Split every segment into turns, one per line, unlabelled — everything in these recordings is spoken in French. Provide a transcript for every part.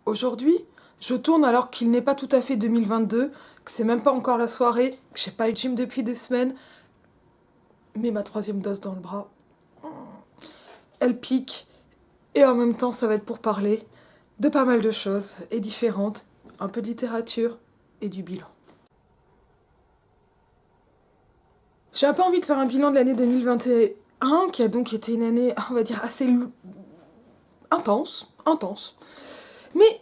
Aujourd'hui, je tourne alors qu'il n'est pas tout à fait 2022, que c'est même pas encore la soirée, que j'ai pas eu de gym depuis 2 semaines, mais ma troisième dose dans le bras, elle pique, et en même temps ça va être pour parler de pas mal de choses, et différentes, un peu de littérature et du bilan. J'ai un peu envie de faire un bilan de l'année 2021, qui a donc été une année, on va dire, assez intense. Mais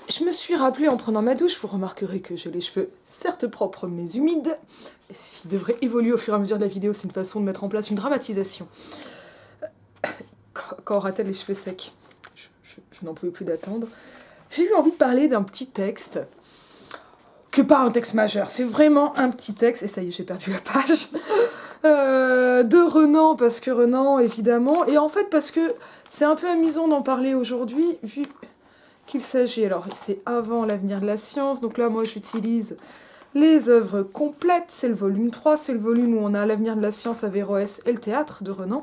je me suis rappelé en prenant ma douche, vous remarquerez que j'ai les cheveux certes propres mais humides, ce qui devrait évoluer au fur et à mesure de la vidéo, c'est une façon de mettre en place une dramatisation. Quand aura-t-elle les cheveux secs? Je n'en pouvais plus d'attendre. J'ai eu envie de parler d'un petit texte, que pas un texte majeur, c'est vraiment un petit texte, et ça y est, j'ai perdu la page, de Renan, parce que Renan, évidemment, et en fait parce que c'est un peu amusant d'en parler aujourd'hui, vu qu'il s'agit, alors c'est avant l'avenir de la science, donc là moi j'utilise les œuvres complètes, c'est le volume 3, c'est le volume où on a l'avenir de la science, Averroès et le théâtre de Renan,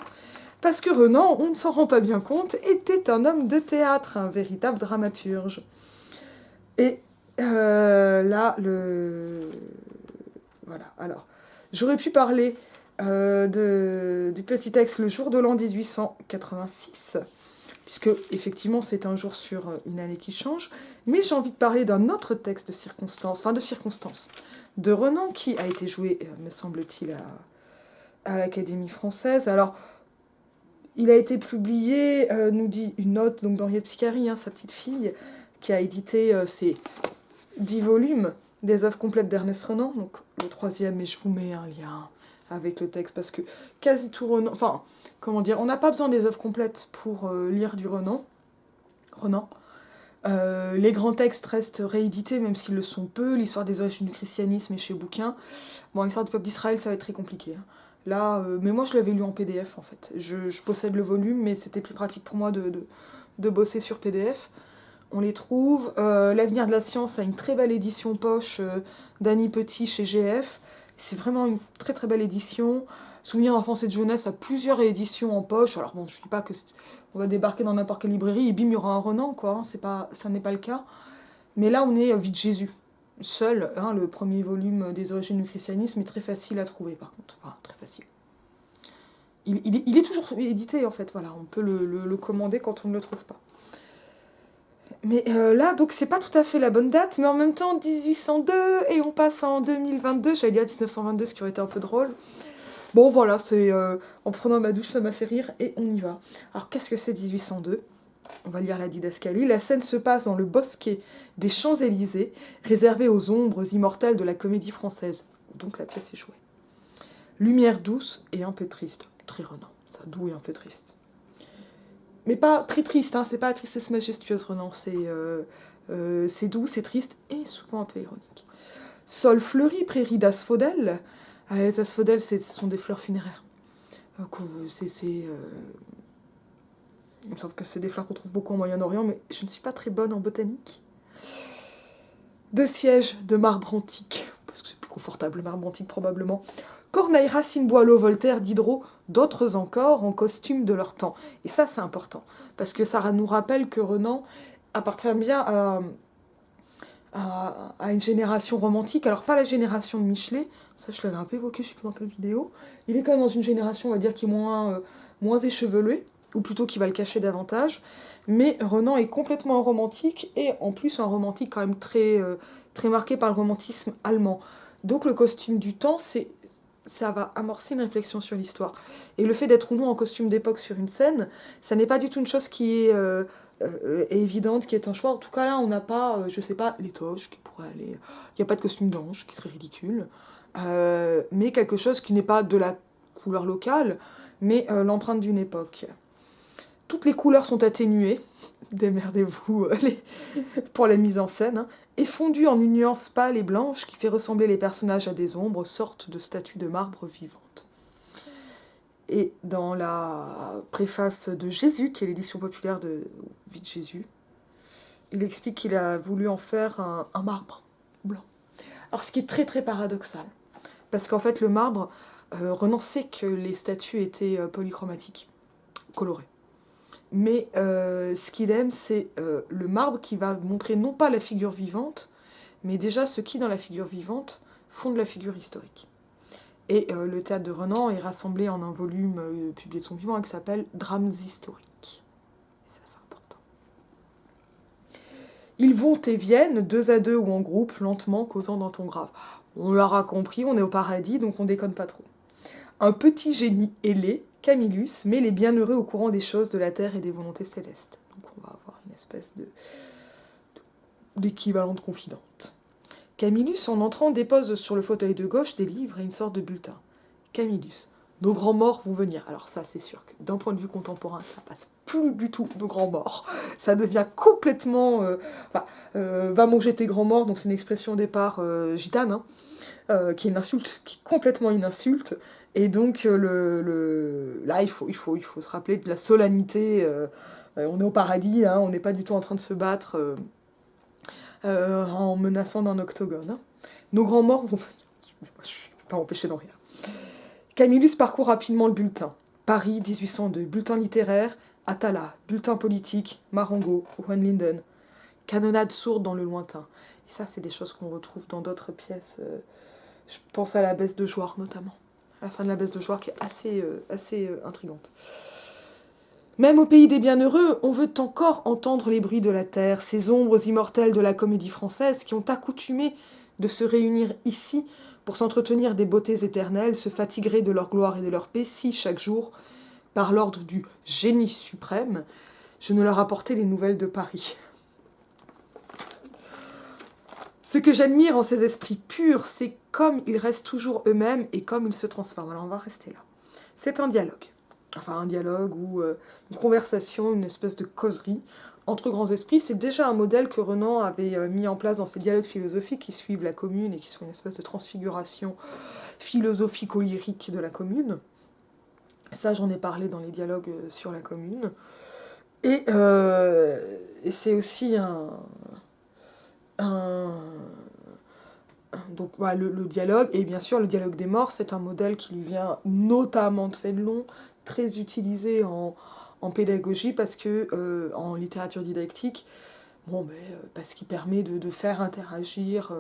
parce que Renan, on ne s'en rend pas bien compte, était un homme de théâtre, un véritable dramaturge. Et là, voilà, alors, j'aurais pu parler du petit texte Le jour de l'an 1886, puisque effectivement c'est un jour sur une année qui change, mais j'ai envie de parler d'un autre texte de circonstances, de Renan, qui a été joué, me semble-t-il, à l'Académie française. Alors, il a été publié, nous dit une note donc d'Henriette Pscari, sa petite fille, qui a édité ses 10 volumes des œuvres complètes d'Ernest Renan, donc le troisième, et je vous mets un lien avec le texte, parce que quasi tout Renan, enfin, comment dire, on n'a pas besoin des œuvres complètes pour lire du Renan. Les grands textes restent réédités, même s'ils le sont peu. L'histoire des origines du christianisme est chez Bouquin. Bon, l'histoire du peuple d'Israël, ça va être très compliqué. Là, mais moi, je l'avais lu en PDF, en fait. Je possède le volume, mais c'était plus pratique pour moi de bosser sur PDF. On les trouve. L'avenir de la science a une très belle édition poche d'Annie Petit chez GF. C'est vraiment une très très belle édition. Souvenirs d'enfance et de jeunesse a plusieurs éditions en poche. Alors bon, je ne dis pas que on va débarquer dans n'importe quelle librairie et bim, il y aura un Renan, quoi. Ça n'est pas le cas. Mais là, on est Vie de Jésus. Seul, le premier volume des origines du christianisme est très facile à trouver, par contre. Enfin, très facile. Il est toujours édité, en fait. Voilà, on peut le commander quand on ne le trouve pas. Mais là, donc c'est pas tout à fait la bonne date, mais en même temps 1802 et on passe en 2022, j'allais dire 1922, ce qui aurait été un peu drôle. Bon voilà, c'est en prenant ma douche, ça m'a fait rire et on y va. Alors qu'est-ce que c'est 1802? On va lire la didascalie. La scène se passe dans le bosquet des Champs-Élysées, réservé aux ombres immortelles de la comédie française, où donc la pièce est jouée. Lumière douce et un peu triste. Très Renan, ça, doux et un peu triste. Mais pas très triste, c'est pas la tristesse majestueuse, Renan, c'est doux, c'est triste et souvent un peu ironique. Sol fleuri, prairie d'asphodèles. Les asphodèles, ce sont des fleurs funéraires. Il me semble que c'est des fleurs qu'on trouve beaucoup au Moyen-Orient, mais je ne suis pas très bonne en botanique. De sièges de marbre antique, parce que c'est plus confortable le marbre antique probablement. Corneille, Racine, Boileau, Voltaire, Diderot, d'autres encore en costume de leur temps. Et ça, c'est important, parce que ça nous rappelle que Renan appartient bien à une génération romantique. Alors, pas la génération de Michelet, ça je l'avais un peu évoqué, je ne sais plus dans quelle vidéo. Il est quand même dans une génération, on va dire, qui est moins échevelée, ou plutôt qui va le cacher davantage. Mais Renan est complètement un romantique, et en plus un romantique quand même très marqué par le romantisme allemand. Donc le costume du temps, ça va amorcer une réflexion sur l'histoire. Et le fait d'être ou non en costume d'époque sur une scène, ça n'est pas du tout une chose qui est évidente, qui est un choix. En tout cas là, on n'a pas, je sais pas, les toges qui pourraient aller... Il n'y a pas de costume d'ange, qui serait ridicule. Mais quelque chose qui n'est pas de la couleur locale, mais l'empreinte d'une époque. Toutes les couleurs sont atténuées, démerdez-vous pour la mise en scène, et fondues en une nuance pâle et blanche qui fait ressembler les personnages à des ombres, sorte de statues de marbre vivantes. Et dans la préface de Jésus, qui est l'édition populaire de Vie de Jésus, il explique qu'il a voulu en faire un marbre blanc. Alors ce qui est très très paradoxal, parce qu'en fait le marbre, Renan sait que les statues étaient polychromatiques, colorées. Mais ce qu'il aime, c'est le marbre qui va montrer non pas la figure vivante, mais déjà ce qui, dans la figure vivante, font de la figure historique. Et le théâtre de Renan est rassemblé en un volume publié de son vivant qui s'appelle Drames historiques. Et ça, c'est important. Ils vont et viennent, 2 à 2 ou en groupe, lentement, causant dans ton grave. On l'aura compris, on est au paradis, donc on déconne pas trop. Un petit génie ailé, Camillus, met les bienheureux au courant des choses de la terre et des volontés célestes. Donc on va avoir une espèce d'équivalente confidente. Camillus, en entrant, dépose sur le fauteuil de gauche des livres et une sorte de bulletin. Camillus, nos grands morts vont venir. Alors ça, c'est sûr que d'un point de vue contemporain, ça passe plus du tout, nos grands morts. Ça devient complètement... va manger tes grands morts, donc c'est une expression au départ gitane, qui est une insulte, qui est complètement une insulte. Et donc, là, il faut se rappeler de la solennité. On est au paradis, hein, on n'est pas du tout en train de se battre en menaçant d'un octogone. Hein. Nos grands morts vont venir. Je ne peux pas m'empêcher d'en rire. Camillus parcourt rapidement le bulletin. Paris, 1802. Bulletin littéraire, Atala. Bulletin politique, Marengo, Van Linden. Canonnade sourde dans le lointain. Et ça, c'est des choses qu'on retrouve dans d'autres pièces. Je pense à la baisse de Jouarre, notamment. À la fin de la baisse de Jouarre, qui est assez intrigante. Même au pays des bienheureux, on veut encore entendre les bruits de la terre, ces ombres immortelles de la comédie française qui ont accoutumé de se réunir ici pour s'entretenir des beautés éternelles, se fatiguer de leur gloire et de leur paix, si chaque jour, par l'ordre du génie suprême, je ne leur apportais les nouvelles de Paris. Ce que j'admire en ces esprits purs, c'est comme ils restent toujours eux-mêmes et comme ils se transforment. Alors on va rester là. C'est un dialogue. Enfin un dialogue ou une conversation, une espèce de causerie entre grands esprits. C'est déjà un modèle que Renan avait mis en place dans ses dialogues philosophiques qui suivent la commune et qui sont une espèce de transfiguration philosophico-lyrique de la commune. Ça, j'en ai parlé dans les dialogues sur la commune. Et c'est aussi donc voilà, le dialogue, et bien sûr le dialogue des morts, c'est un modèle qui lui vient notamment de Fénelon, très utilisé en pédagogie, parce que en littérature didactique, parce qu'il permet de faire interagir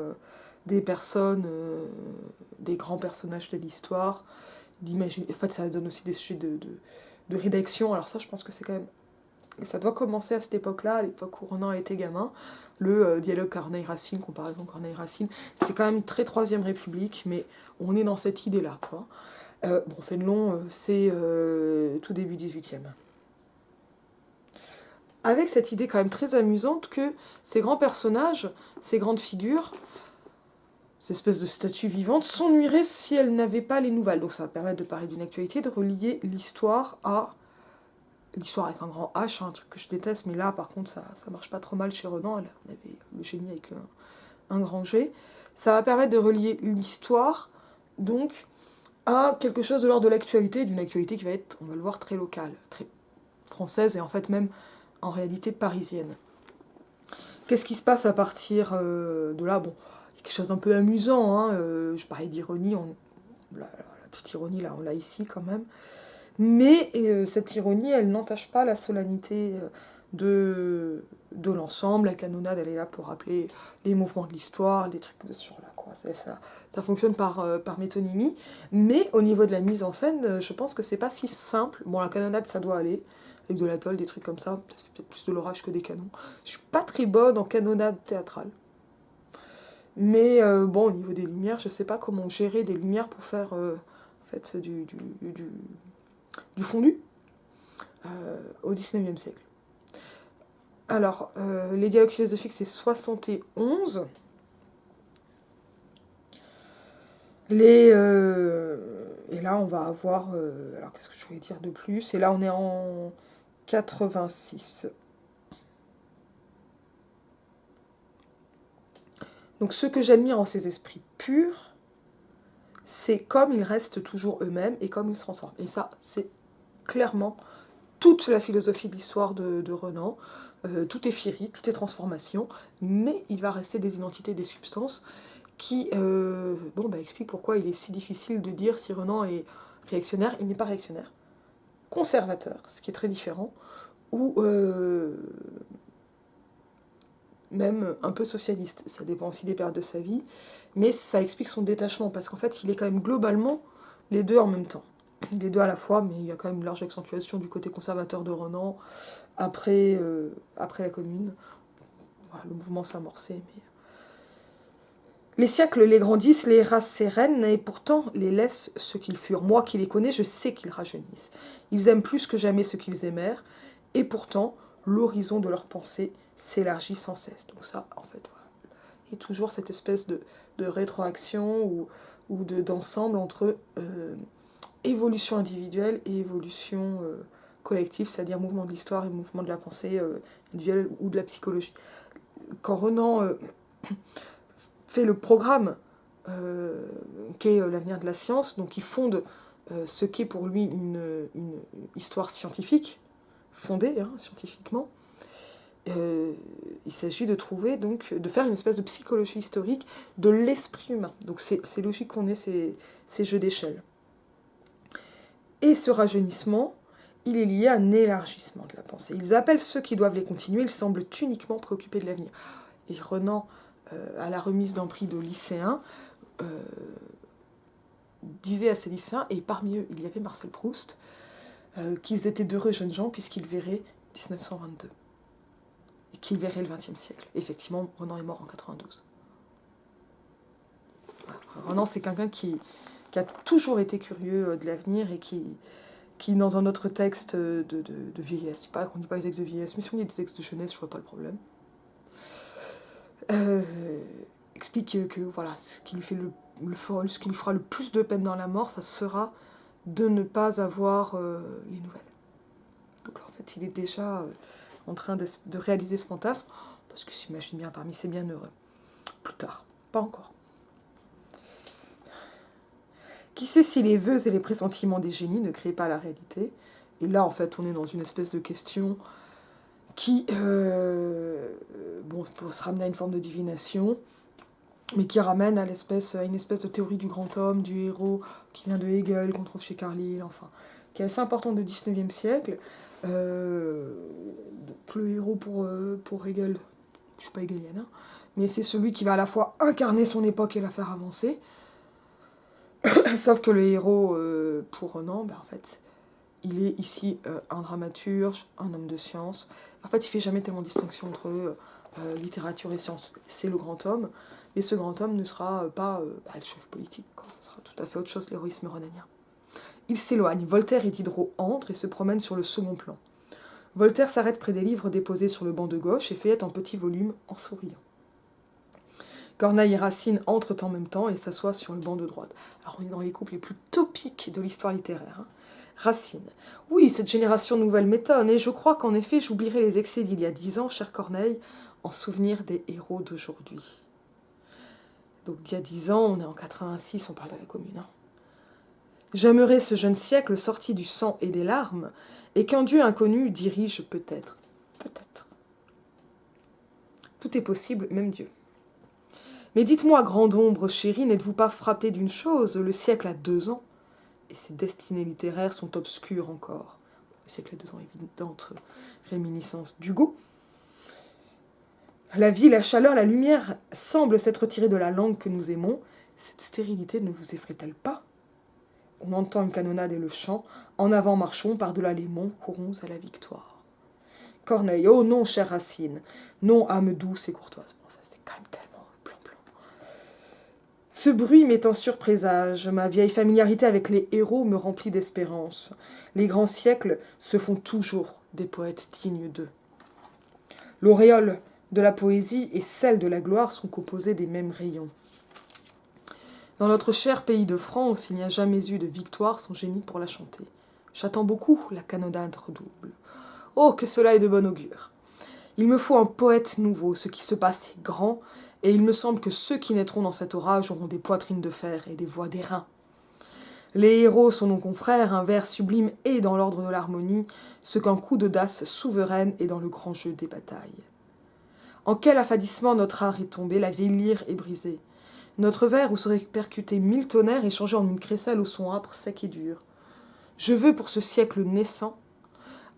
des personnes, des grands personnages de l'histoire, d'imaginer. En fait, ça donne aussi des sujets de rédaction. Alors ça, je pense que c'est quand même... Ça doit commencer à cette époque-là, à l'époque où Renan était gamin. Le dialogue Corneille-Racine, comparaison Corneille-Racine, c'est quand même très Troisième République, mais on est dans cette idée-là, quoi. Fénelon, c'est tout début 18e. Avec cette idée quand même très amusante que ces grands personnages, ces grandes figures, ces espèces de statues vivantes, s'ennuieraient si elles n'avaient pas les nouvelles. Donc ça va permettre de parler d'une actualité, de relier l'histoire à... L'histoire avec un grand H, un truc que je déteste, mais là par contre ça marche pas trop mal chez Renan, on avait le génie avec un grand G. Ça va permettre de relier l'histoire, donc, à quelque chose de l'ordre de l'actualité, d'une actualité qui va être, on va le voir, très locale, très française et en fait même en réalité parisienne. Qu'est-ce qui se passe à partir de là? Bon, il y a quelque chose d'un peu amusant, hein, je parlais d'ironie, la petite ironie là, on l'a ici quand même. Mais cette ironie, elle n'entache pas la solennité de l'ensemble. La canonnade, elle est là pour rappeler les mouvements de l'histoire, des trucs de ce genre-là, quoi. Ça fonctionne par métonymie. Mais au niveau de la mise en scène, je pense que c'est pas si simple. Bon, la canonnade, ça doit aller. Avec de l'atoll, des trucs comme ça. Peut-être plus de l'orage que des canons. Je suis pas très bonne en canonnade théâtrale. Mais au niveau des lumières, je sais pas comment gérer des lumières pour faire en fait, du fondu au XIXe siècle. Alors, les dialogues philosophiques, c'est 71. Et là, on va avoir... alors, qu'est-ce que je voulais dire de plus? Et là, on est en 86. Donc, ce que j'admire en ces esprits purs, c'est comme ils restent toujours eux-mêmes et comme ils se transforment. Et ça, c'est clairement toute la philosophie de l'histoire de Renan. Tout est fieri, tout est transformation, mais il va rester des identités, des substances qui expliquent pourquoi il est si difficile de dire si Renan est réactionnaire. Il n'est pas réactionnaire. Conservateur, ce qui est très différent, ou même un peu socialiste. Ça dépend aussi des périodes de sa vie, mais ça explique son détachement, parce qu'en fait, il est quand même globalement les deux en même temps. Les deux à la fois, mais il y a quand même une large accentuation du côté conservateur de Renan après la Commune. Voilà, le mouvement s'est amorcé, mais... Les siècles les grandissent, les races s'érènent, et pourtant les laissent ce qu'ils furent. Moi qui les connais, je sais qu'ils rajeunissent. Ils aiment plus que jamais ce qu'ils aimèrent, et pourtant l'horizon de leurs pensées s'élargit sans cesse. Donc ça, en fait, voilà. Et toujours cette espèce de rétroaction ou d'ensemble entre évolution individuelle et évolution collective, c'est-à-dire mouvement de l'histoire et mouvement de la pensée individuelle ou de la psychologie. Quand Renan fait le programme qu'est l'avenir de la science, donc il fonde ce qu'est pour lui une histoire scientifique, fondée scientifiquement. Il s'agit de trouver, donc, de faire une espèce de psychologie historique de l'esprit humain. Donc c'est logique qu'on ait ces jeux d'échelle. Et ce rajeunissement, il est lié à un élargissement de la pensée. Ils appellent ceux qui doivent les continuer, ils semblent uniquement préoccupés de l'avenir. Et Renan, à la remise d'un prix de lycéens, disait à ses lycéens, et parmi eux il y avait Marcel Proust, qu'ils étaient d'heureux jeunes gens puisqu'ils verraient 1922 et qu'ils verraient le XXe siècle. Effectivement, Renan est mort en 92. Voilà. Renan, c'est quelqu'un qui a toujours été curieux de l'avenir et qui dans un autre texte de vieillesse, c'est pas qu'on dit pas les textes de vieillesse, mais si on dit des textes de jeunesse, je vois pas le problème, explique que voilà, ce qui lui fera le plus de peine dans la mort, ça sera de ne pas avoir les nouvelles. Donc en fait, il est déjà en train de réaliser ce fantasme, parce qu'il s'imagine bien parmi ses bienheureux. Plus tard, pas encore. Qui sait si les vœux et les pressentiments des génies ne créent pas la réalité? Et là, en fait, on est dans une espèce de question qui peut se ramener à une forme de divination, mais qui ramène à une espèce de théorie du grand homme, du héros, qui vient de Hegel, qu'on trouve chez Carlyle, enfin, qui est assez importante du XIXe siècle. Donc le héros pour Hegel, je suis pas hegelienne, mais c'est celui qui va à la fois incarner son époque et la faire avancer. Sauf que le héros, pour Renan, en fait, il est ici un dramaturge, un homme de science. En fait, il fait jamais tellement de distinction entre littérature et science. C'est le grand homme, mais ce grand homme ne sera pas le chef politique, quoi. Ça sera tout à fait autre chose, l'héroïsme renanien. Il s'éloigne. Voltaire et Diderot entrent et se promènent sur le second plan. Voltaire s'arrête près des livres déposés sur le banc de gauche et feuillette un petit volume en souriant. Corneille et Racine entrent en même temps et s'assoient sur le banc de droite. Alors on est dans les couples les plus topiques de l'histoire littéraire. Racine. Oui, cette génération nouvelle m'étonne, et je crois qu'en effet j'oublierai les excès d'il y a 10 ans, cher Corneille, en souvenir des héros d'aujourd'hui. Donc d'il y a 10 ans, on est en 86, on parle de la Commune. J'aimerais ce jeune siècle sorti du sang et des larmes, et qu'un Dieu inconnu dirige peut-être. Peut-être. Tout est possible, même Dieu. Mais dites-moi, grande ombre chérie, n'êtes-vous pas frappé d'une chose? Le siècle a 2 ans, et ses destinées littéraires sont obscures encore. Le siècle a 2 ans, évidente réminiscence d'Hugo. La vie, la chaleur, la lumière semblent s'être tirées de la langue que nous aimons. Cette stérilité ne vous effraie-t-elle pas? On entend une canonnade et le chant. En avant marchons, par-delà les monts, courons à la victoire. Corneille, oh non, chère Racine, non, âme douce et courtoise. Bon, ça c'est quand même tellement plan-plan. Ce bruit m'est un surprésage. Ma vieille familiarité avec les héros me remplit d'espérance. Les grands siècles se font toujours des poètes dignes d'eux. L'auréole de la poésie et celle de la gloire sont composées des mêmes rayons. Dans notre cher pays de France, il n'y a jamais eu de victoire sans génie pour la chanter. J'attends beaucoup, la canonnade redouble. Oh, que cela est de bon augure. Il me faut un poète nouveau, ce qui se passe est grand, et il me semble que ceux qui naîtront dans cet orage auront des poitrines de fer et des voix d'airain. Les héros sont nos confrères, un vers sublime est dans l'ordre de l'harmonie, ce qu'un coup d'audace souveraine est dans le grand jeu des batailles. En quel affadissement notre art est tombé, la vieille lyre est brisée. Notre vers où seraient percutés 1000 tonnerres et changés en une crécelle au son âpre, sec et dur. Je veux pour ce siècle naissant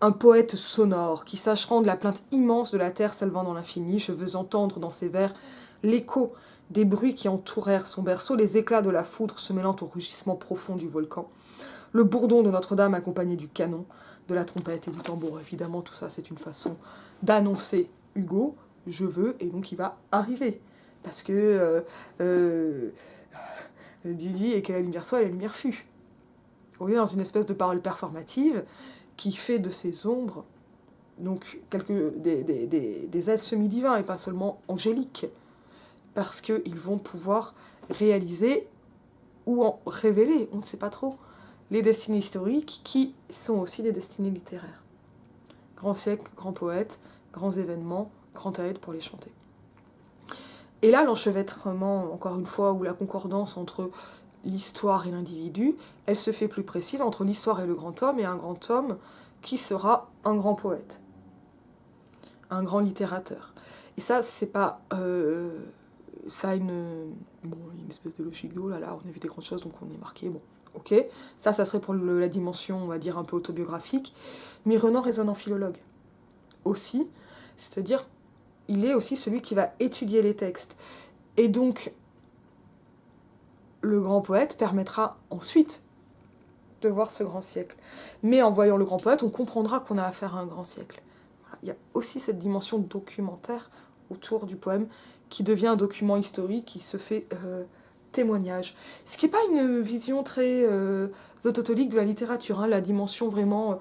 Un poète sonore, qui sache rendre la plainte immense de la terre s'élevant dans l'infini. Je veux entendre dans ses vers l'écho des bruits qui entourèrent son berceau, les éclats de la foudre se mêlant au rugissement profond du volcan, le bourdon de Notre-Dame accompagné du canon, de la trompette et du tambour. Évidemment, tout ça, c'est une façon d'annoncer Hugo, je veux, et donc il va arriver. Parce que Dieu dit, et que la lumière soit, la lumière fut. On est dans une espèce de parole performative qui fait de ces ombres donc des êtres semi-divins et pas seulement angéliques, parce qu'ils vont pouvoir réaliser ou en révéler, on ne sait pas trop, les destinées historiques qui sont aussi des destinées littéraires. Grands siècles, grands poètes, grands événements, grand aide pour les chanter. Et là, l'enchevêtrement, encore une fois, ou la concordance entre l'histoire et l'individu, elle se fait plus précise entre l'histoire et le grand homme, et un grand homme qui sera un grand poète, un grand littérateur. Et ça, c'est pas... ça a une espèce de logique de, oh là là, on a vu des grandes choses, donc on est marqué, bon, ok. Ça serait pour la dimension, on va dire, un peu autobiographique. Mais Renan résonne en philologue aussi, c'est-à-dire, il est aussi celui qui va étudier les textes. Et donc, le grand poète permettra ensuite de voir ce grand siècle. Mais en voyant le grand poète, on comprendra qu'on a affaire à un grand siècle. Voilà. Il y a aussi cette dimension documentaire autour du poème qui devient un document historique qui se fait témoignage. Ce qui n'est pas une vision très autotélique de la littérature, hein, la dimension vraiment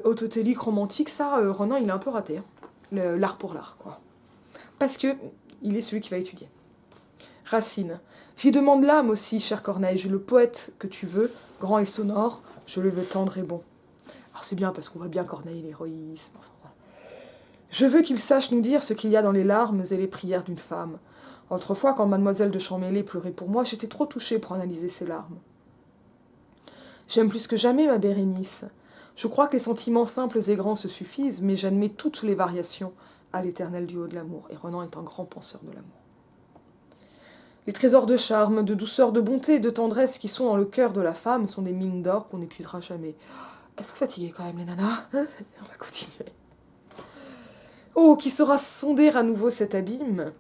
autotélique, romantique, ça, Renan, il est un peu raté. Hein. L'art pour l'art, quoi. Parce que il est celui qui va étudier. Racine. J'y demande l'âme aussi, cher Corneille, j'ai le poète que tu veux, grand et sonore, je le veux tendre et bon. Alors c'est bien parce qu'on voit bien Corneille, l'héroïsme. Enfin, voilà. Je veux qu'il sache nous dire ce qu'il y a dans les larmes et les prières d'une femme. Autrefois, quand mademoiselle de Champmesnée pleurait pour moi, j'étais trop touchée pour analyser ses larmes. J'aime plus que jamais ma Bérénice. Je crois que les sentiments simples et grands se suffisent, mais j'admets toutes les variations à l'éternel duo de l'amour. Et Renan est un grand penseur de l'amour. Les trésors de charme, de douceur, de bonté, de tendresse qui sont dans le cœur de la femme sont des mines d'or qu'on n'épuisera jamais. Elles sont fatiguées quand même, les nanas. On va continuer. Oh, qui saura sonder à nouveau cet abîme?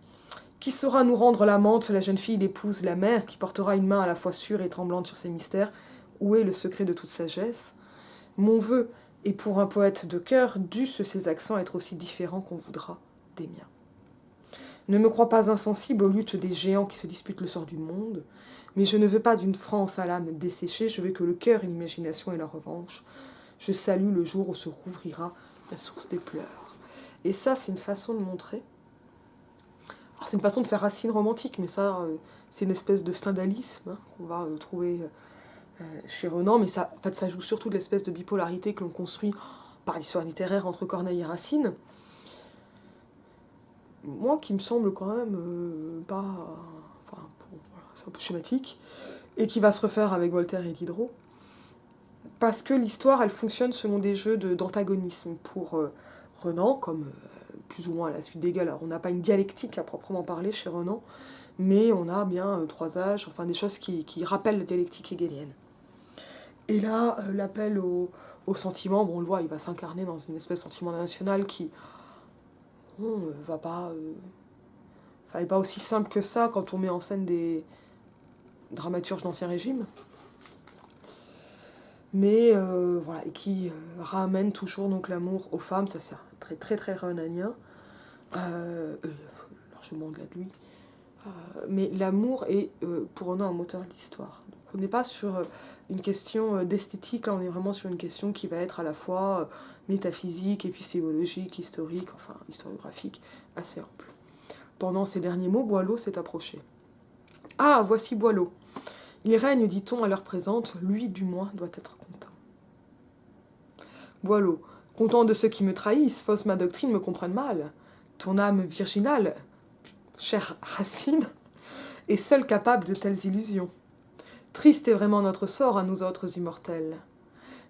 Qui saura nous rendre l'amante, la jeune fille, l'épouse, la mère, qui portera une main à la fois sûre et tremblante sur ces mystères? Où est le secret de toute sagesse? Mon vœu est pour un poète de cœur, dussent ses accents être aussi différents qu'on voudra des miens. Ne me crois pas insensible aux luttes des géants qui se disputent le sort du monde, mais je ne veux pas d'une France à l'âme desséchée, je veux que le cœur et l'imagination aient la revanche. Je salue le jour où se rouvrira la source des pleurs. Et ça, c'est une façon de montrer. Alors, c'est une façon de faire Racine romantique, mais ça, c'est une espèce de stendhalisme hein, qu'on va trouver chez Renan, mais ça, en fait, ça joue surtout de l'espèce de bipolarité que l'on construit par l'histoire littéraire entre Corneille et Racine. Moi, qui me semble quand même pas... Enfin, bon, voilà, c'est un peu schématique, et qui va se refaire avec Voltaire et Diderot, parce que l'histoire, elle fonctionne selon des jeux d'antagonisme pour Renan, comme plus ou moins à la suite d'Hegel. Alors, on n'a pas une dialectique à proprement parler chez Renan, mais on a bien trois âges, enfin des choses qui rappellent la dialectique hegelienne. Et là, l'appel au sentiment, bon, on le voit, il va s'incarner dans une espèce de sentiment national qui va pas... Enfin, n'est pas aussi simple que ça quand on met en scène des dramaturges d'Ancien Régime. Mais voilà, et qui ramène toujours donc l'amour aux femmes, ça c'est très très très renanien, largement au-delà de lui. Mais l'amour est pour Renan un moteur de l'histoire. Donc on n'est pas sur une question d'esthétique, là on est vraiment sur une question qui va être à la fois métaphysique, épistémologique, historique, enfin historiographique, assez ample. Pendant ces derniers mots, Boileau s'est approché. Ah, voici Boileau. Il règne, dit-on, à l'heure présente, lui, du moins, doit être content. Boileau, content de ceux qui me trahissent, fausse ma doctrine, me comprennent mal. Ton âme virginale, chère Racine, est seule capable de telles illusions. Triste est vraiment notre sort à nous autres immortels.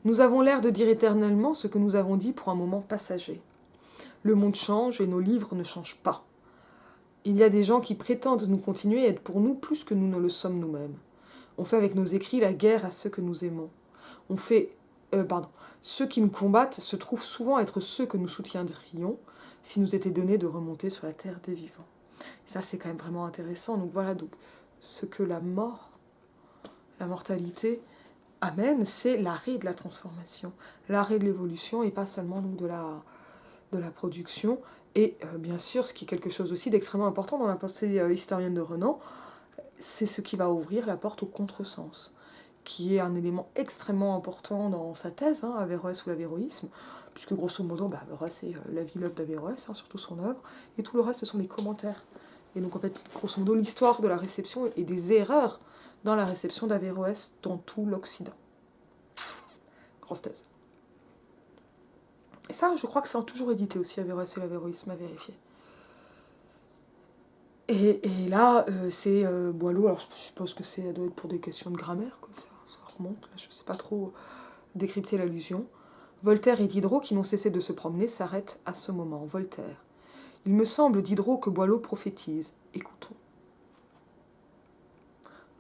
Nous avons l'air de dire éternellement ce que nous avons dit pour un moment passager. Le monde change et nos livres ne changent pas. Il y a des gens qui prétendent nous continuer à être pour nous plus que nous ne le sommes nous-mêmes. On fait avec nos écrits la guerre à ceux que nous aimons. On fait ceux qui nous combattent se trouvent souvent être ceux que nous soutiendrions s'il nous était donné de remonter sur la terre des vivants. Et ça, c'est quand même vraiment intéressant. Donc voilà, donc, ce que la mortalité amène, c'est l'arrêt de la transformation, l'arrêt de l'évolution et pas seulement donc, de la production. Et bien sûr, ce qui est quelque chose aussi d'extrêmement important dans la pensée historienne de Renan, c'est ce qui va ouvrir la porte au contresens, qui est un élément extrêmement important dans sa thèse, Averroès ou l'avéroïsme, puisque grosso modo, Averroès c'est la vie, l'œuvre d'Averroès, surtout son œuvre, et tout le reste ce sont des commentaires. Et donc en fait, grosso modo, l'histoire de la réception et des erreurs dans la réception d'Averroès dans tout l'Occident. Grosse thèse. Et ça, je crois que c'est toujours édité aussi, Averroès et l'avéroïsme, à vérifier. Et là, c'est Boileau, alors je suppose que ça doit être pour des questions de grammaire, quoi, ça remonte, là, je ne sais pas trop décrypter l'allusion. Voltaire et Diderot, qui n'ont cessé de se promener, s'arrêtent à ce moment. Voltaire. Il me semble, Diderot, que Boileau prophétise. Écoutons.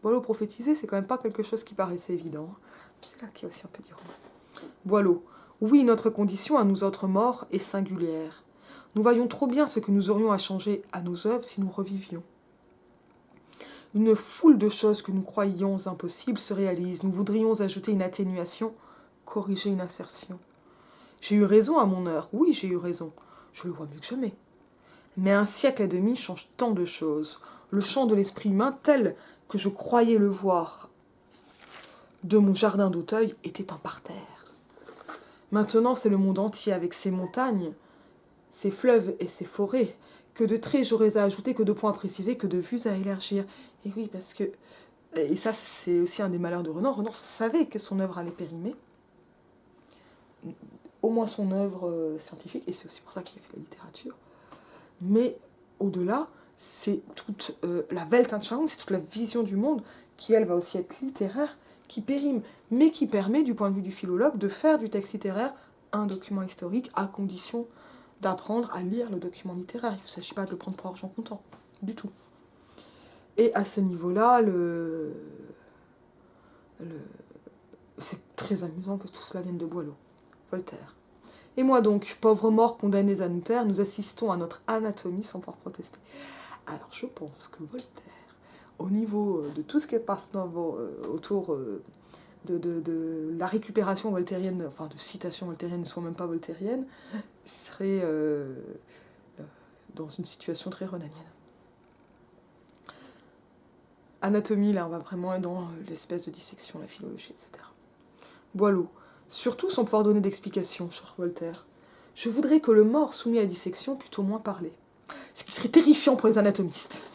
Boileau prophétiser, c'est quand même pas quelque chose qui paraissait évident. C'est là qu'il y a aussi un peu d'ironie. Boileau. Oui, notre condition, à nous autres morts, est singulière. Nous voyons trop bien ce que nous aurions à changer à nos œuvres si nous revivions. Une foule de choses que nous croyions impossibles se réalisent. Nous voudrions ajouter une atténuation, corriger une insertion. J'ai eu raison à mon heure, oui, j'ai eu raison. Je le vois mieux que jamais. Mais un siècle et demi change tant de choses. Le champ de l'esprit humain, tel que je croyais le voir de mon jardin d'Auteuil, était un parterre. Maintenant, c'est le monde entier avec ses montagnes, ses fleuves et ses forêts. Que de traits j'aurais à ajouter, que de points à préciser, que de vues à élargir. Et oui, parce que... Et ça, c'est aussi un des malheurs de Renan. Renan savait que son œuvre allait périmer. Au moins son œuvre scientifique, et c'est aussi pour ça qu'il a fait la littérature. Mais au-delà, c'est toute la Weltanschauung, c'est toute la vision du monde, qui elle va aussi être littéraire, qui périme, mais qui permet, du point de vue du philologue, de faire du texte littéraire un document historique, à condition d'apprendre à lire le document littéraire. Il ne s'agit pas de le prendre pour argent comptant, du tout. Et à ce niveau-là, c'est très amusant que tout cela vienne de Boileau. Voltaire. Et moi donc, pauvres morts condamnés à nous taire, nous assistons à notre anatomie sans pouvoir protester. Alors je pense que Voltaire, au niveau de tout ce qui passe autour de la récupération voltairienne, enfin de citations voltairiennes ne sont même pas voltairiennes, serait dans une situation très renanienne. Anatomie, là, on va vraiment être dans l'espèce de dissection, la philologie, etc. Boileau. Surtout sans pouvoir donner d'explication, cher Voltaire. Je voudrais que le mort soumis à la dissection pût au moins parler. Ce qui serait terrifiant pour les anatomistes.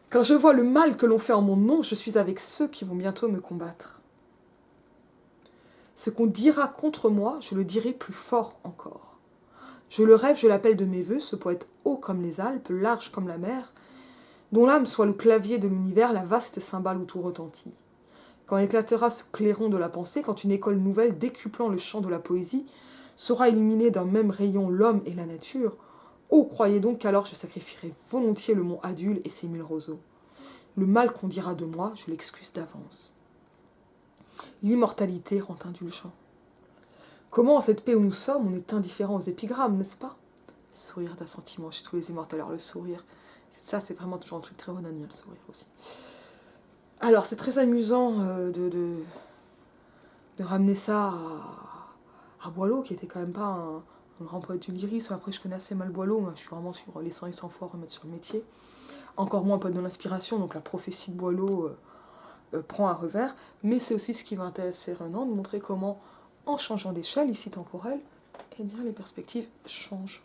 Quand je vois le mal que l'on fait en mon nom, je suis avec ceux qui vont bientôt me combattre. Ce qu'on dira contre moi, je le dirai plus fort encore. Je le rêve, je l'appelle de mes voeux, ce poète haut comme les Alpes, large comme la mer, dont l'âme soit le clavier de l'univers, la vaste cymbale où tout retentit. Quand éclatera ce clairon de la pensée, quand une école nouvelle, décuplant le chant de la poésie, saura illuminer d'un même rayon l'homme et la nature, oh, croyez donc qu'alors je sacrifierai volontiers le mont Adule et ses 1000 roseaux. Le mal qu'on dira de moi, je l'excuse d'avance. L'immortalité rend indulgent. Comment, en cette paix où nous sommes, on est indifférent aux épigrammes, n'est-ce pas? Sourire d'assentiment chez tous les immortels. Alors le sourire, ça c'est vraiment toujours un truc très renanien, le sourire aussi. Alors c'est très amusant de ramener ça à Boileau, qui était quand même pas un grand poète du lyrisme. Après je connais assez mal Boileau, moi je suis vraiment sur les 100 et 100 fois remettre sur le métier. Encore moins un poète de l'inspiration, donc la prophétie de Boileau prend un revers, mais c'est aussi ce qui va intéresser Renan, de montrer comment, en changeant d'échelle, ici temporelle, eh bien les perspectives changent.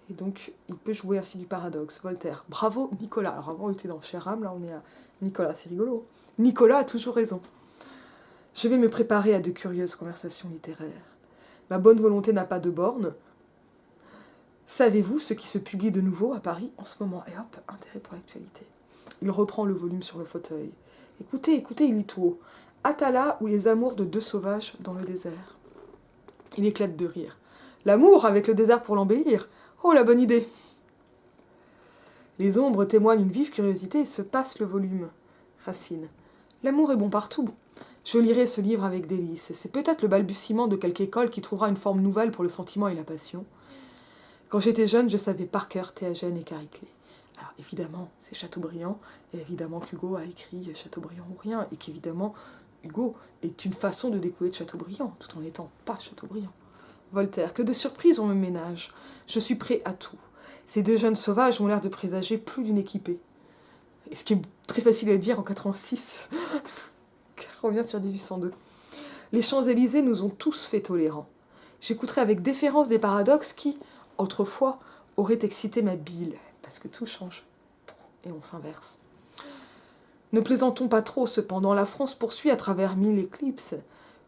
Et donc, il peut jouer ainsi du paradoxe. Voltaire. Bravo, Nicolas. Alors avant, on était dans Cher âme, là on est à Nicolas, c'est rigolo. Nicolas a toujours raison. Je vais me préparer à de curieuses conversations littéraires. Ma bonne volonté n'a pas de borne. Savez-vous ce qui se publie de nouveau à Paris en ce moment? Et hop, intérêt pour l'actualité. Il reprend le volume sur le fauteuil. Écoutez, écoutez, il lit tout haut. Atala ou les amours de deux sauvages dans le désert. Il éclate de rire. L'amour avec le désert pour l'embellir. Oh, la bonne idée! Les ombres témoignent une vive curiosité et se passent le volume. Racine. L'amour est bon partout. Je lirai ce livre avec délice. C'est peut-être le balbutiement de quelque école qui trouvera une forme nouvelle pour le sentiment et la passion. Quand j'étais jeune, je savais par cœur Théagène et Chariclée. Alors évidemment, c'est Chateaubriand, et évidemment qu'Hugo a écrit Chateaubriand ou rien, et qu'évidemment, Hugo est une façon de découler de Chateaubriand, tout en n'étant pas Chateaubriand. Voltaire, que de surprises on me ménage. Je suis prêt à tout. Ces deux jeunes sauvages ont l'air de présager plus d'une équipée. Et ce qui est très facile à dire en 86, on revient sur 1802. Les Champs-Élysées nous ont tous fait tolérants. J'écouterai avec déférence des paradoxes qui, autrefois, auraient excité ma bile, parce que tout change, et on s'inverse. Ne plaisantons pas trop, cependant, la France poursuit à travers 1000 éclipses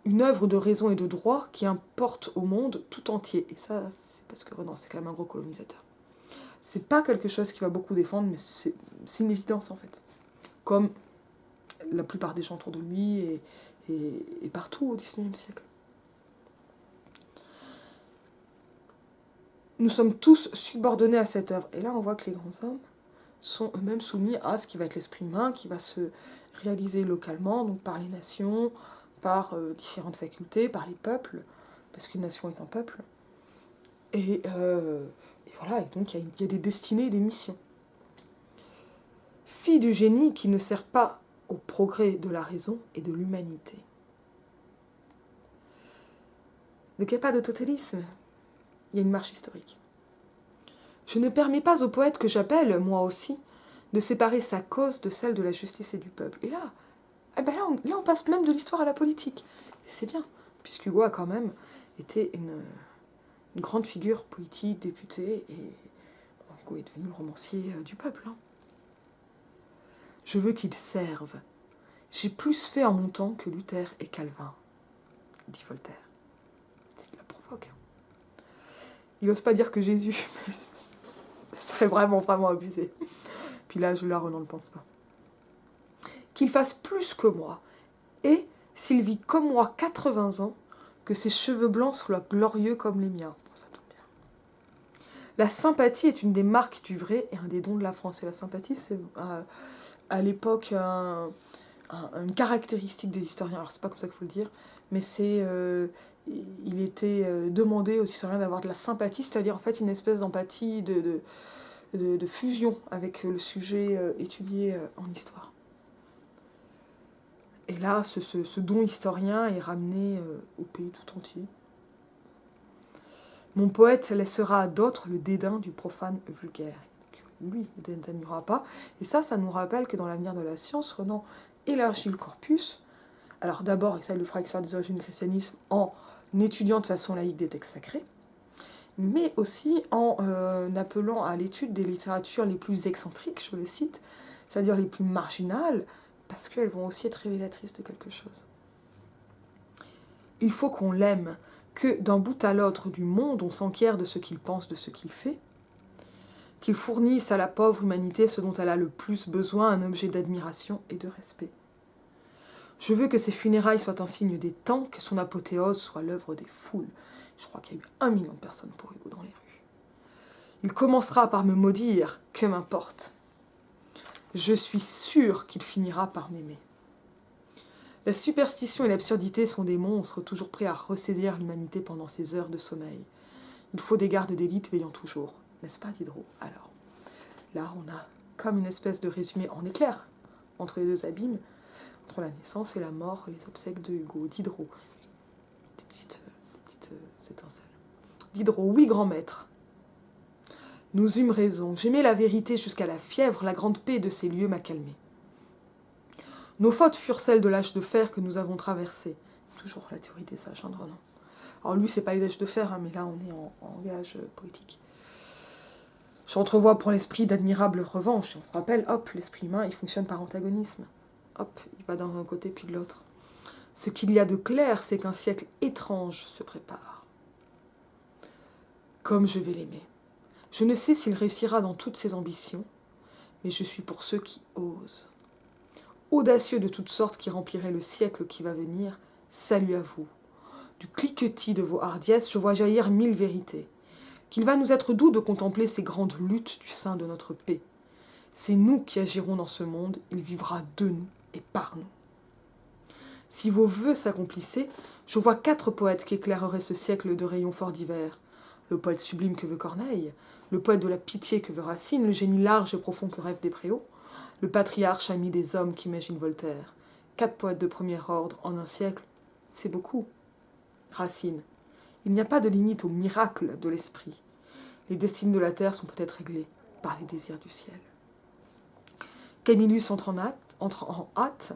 une œuvre de raison et de droit qui importe au monde tout entier. Et ça, c'est parce que Renan, c'est quand même un gros colonisateur. C'est pas quelque chose qu'il va beaucoup défendre, mais c'est une évidence, en fait. Comme la plupart des gens autour de lui et partout au XIXe siècle. Nous sommes tous subordonnés à cette œuvre. Et là, on voit que les grands hommes sont eux-mêmes soumis à ce qui va être l'esprit humain, qui va se réaliser localement, donc par les nations, par différentes facultés, par les peuples, parce qu'une nation est un peuple. Et voilà, et donc il y a des destinées et des missions. Fille du génie qui ne sert pas au progrès de la raison et de l'humanité. Donc il n'y a pas de totélisme, il y a une marche historique. Je ne permets pas au poète que j'appelle, moi aussi, de séparer sa cause de celle de la justice et du peuple. Et là, là on passe même de l'histoire à la politique. Et c'est bien, puisqu'Hugo a quand même été une grande figure politique, député, et Hugo est devenu le romancier du peuple. Hein. Je veux qu'il serve. J'ai plus fait en mon temps que Luther et Calvin, dit Voltaire. Il la provoque. Il n'ose pas dire que Jésus, mais ça serait vraiment, vraiment abusé. Puis là, Renan ne pense pas. Qu'il fasse plus que moi, et, s'il vit comme moi 80 ans, que ses cheveux blancs soient glorieux comme les miens. Bon, ça tombe bien. La sympathie est une des marques du vrai et un des dons de la France. Et la sympathie, c'est à l'époque une caractéristique des historiens. Alors, c'est pas comme ça qu'il faut le dire, mais c'est... il était demandé aux historiens d'avoir de la sympathie, c'est-à-dire en fait une espèce d'empathie, de fusion avec le sujet étudié en histoire. Et là, ce don historien est ramené au pays tout entier. Mon poète laissera à d'autres le dédain du profane vulgaire. Donc, lui, il ne dédaignera pas. Et ça nous rappelle que dans l'avenir de la science, Renan élargit le corpus. Alors d'abord, il le fera avec l'histoire des origines du christianisme en étudiant de façon laïque des textes sacrés, mais aussi en appelant à l'étude des littératures les plus excentriques, je le cite, c'est-à-dire les plus marginales, parce qu'elles vont aussi être révélatrices de quelque chose. Il faut qu'on l'aime, que d'un bout à l'autre du monde, on s'enquiert de ce qu'il pense, de ce qu'il fait, qu'il fournisse à la pauvre humanité ce dont elle a le plus besoin, un objet d'admiration et de respect. Je veux que ses funérailles soient un signe des temps, que son apothéose soit l'œuvre des foules. Je crois qu'il y a eu 1 million de personnes pour Hugo dans les rues. Il commencera par me maudire, que m'importe. Je suis sûre qu'il finira par m'aimer. La superstition et l'absurdité sont des monstres toujours prêts à ressaisir l'humanité pendant ses heures de sommeil. Il faut des gardes d'élite veillant toujours, n'est-ce pas, Diderot? Alors, là, on a comme une espèce de résumé en éclair entre les deux abîmes, entre la naissance et la mort, les obsèques de Hugo, Diderot. Des petites étincelles. Diderot, oui, grand maître. Nous eûmes raison. J'aimais la vérité jusqu'à la fièvre, la grande paix de ces lieux m'a calmé. Nos fautes furent celles de l'âge de fer que nous avons traversé. Toujours la théorie des âges, Renan. Alors lui, c'est pas les âges de fer, mais là, on est en gage poétique. J'entrevois pour l'esprit d'admirables revanches. Et on se rappelle, hop, l'esprit humain, il fonctionne par antagonisme. Hop, il va d'un côté puis de l'autre. Ce qu'il y a de clair, c'est qu'un siècle étrange se prépare. Comme je vais l'aimer. Je ne sais s'il réussira dans toutes ses ambitions, mais je suis pour ceux qui osent. Audacieux de toutes sortes qui rempliraient le siècle qui va venir, salut à vous. Du cliquetis de vos hardiesses, je vois jaillir 1000 vérités. Qu'il va nous être doux de contempler ces grandes luttes du sein de notre paix. C'est nous qui agirons dans ce monde, il vivra de nous et par nous. Si vos vœux s'accomplissaient, je vois 4 poètes qui éclaireraient ce siècle de rayons forts divers. Le poète sublime que veut Corneille, le poète de la pitié que veut Racine, le génie large et profond que rêve Despréaux, le patriarche ami des hommes qu'imagine Voltaire. 4 poètes de premier ordre en un siècle, c'est beaucoup. Racine. Il n'y a pas de limite au miracle de l'esprit. Les destinées de la terre sont peut-être réglées par les désirs du ciel. Camillus entre en hâte.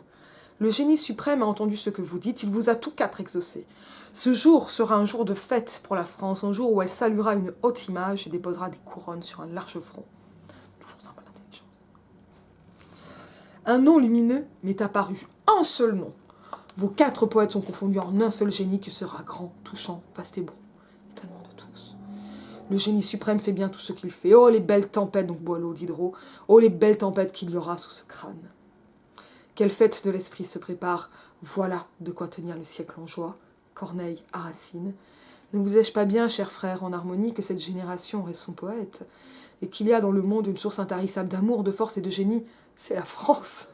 Le génie suprême a entendu ce que vous dites, il vous a tous 4 exaucés. Ce jour sera un jour de fête pour la France, un jour où elle saluera une haute image et déposera des couronnes sur un large front. Toujours sympa d'intelligence. Un nom lumineux m'est apparu, un seul nom. Vos 4 poètes sont confondus en un seul génie qui sera grand, touchant, vaste et bon. Étonnement de tous. Le génie suprême fait bien tout ce qu'il fait. Oh, les belles tempêtes, donc Boileau, Diderot. Oh, les belles tempêtes qu'il y aura sous ce crâne. Quelle fête de l'esprit se prépare. Voilà de quoi tenir le siècle en joie. Corneille à Racine. Ne vous ai-je pas bien, chers frères, en harmonie, que cette génération reste son poète, et qu'il y a dans le monde une source intarissable d'amour, de force et de génie, c'est la France.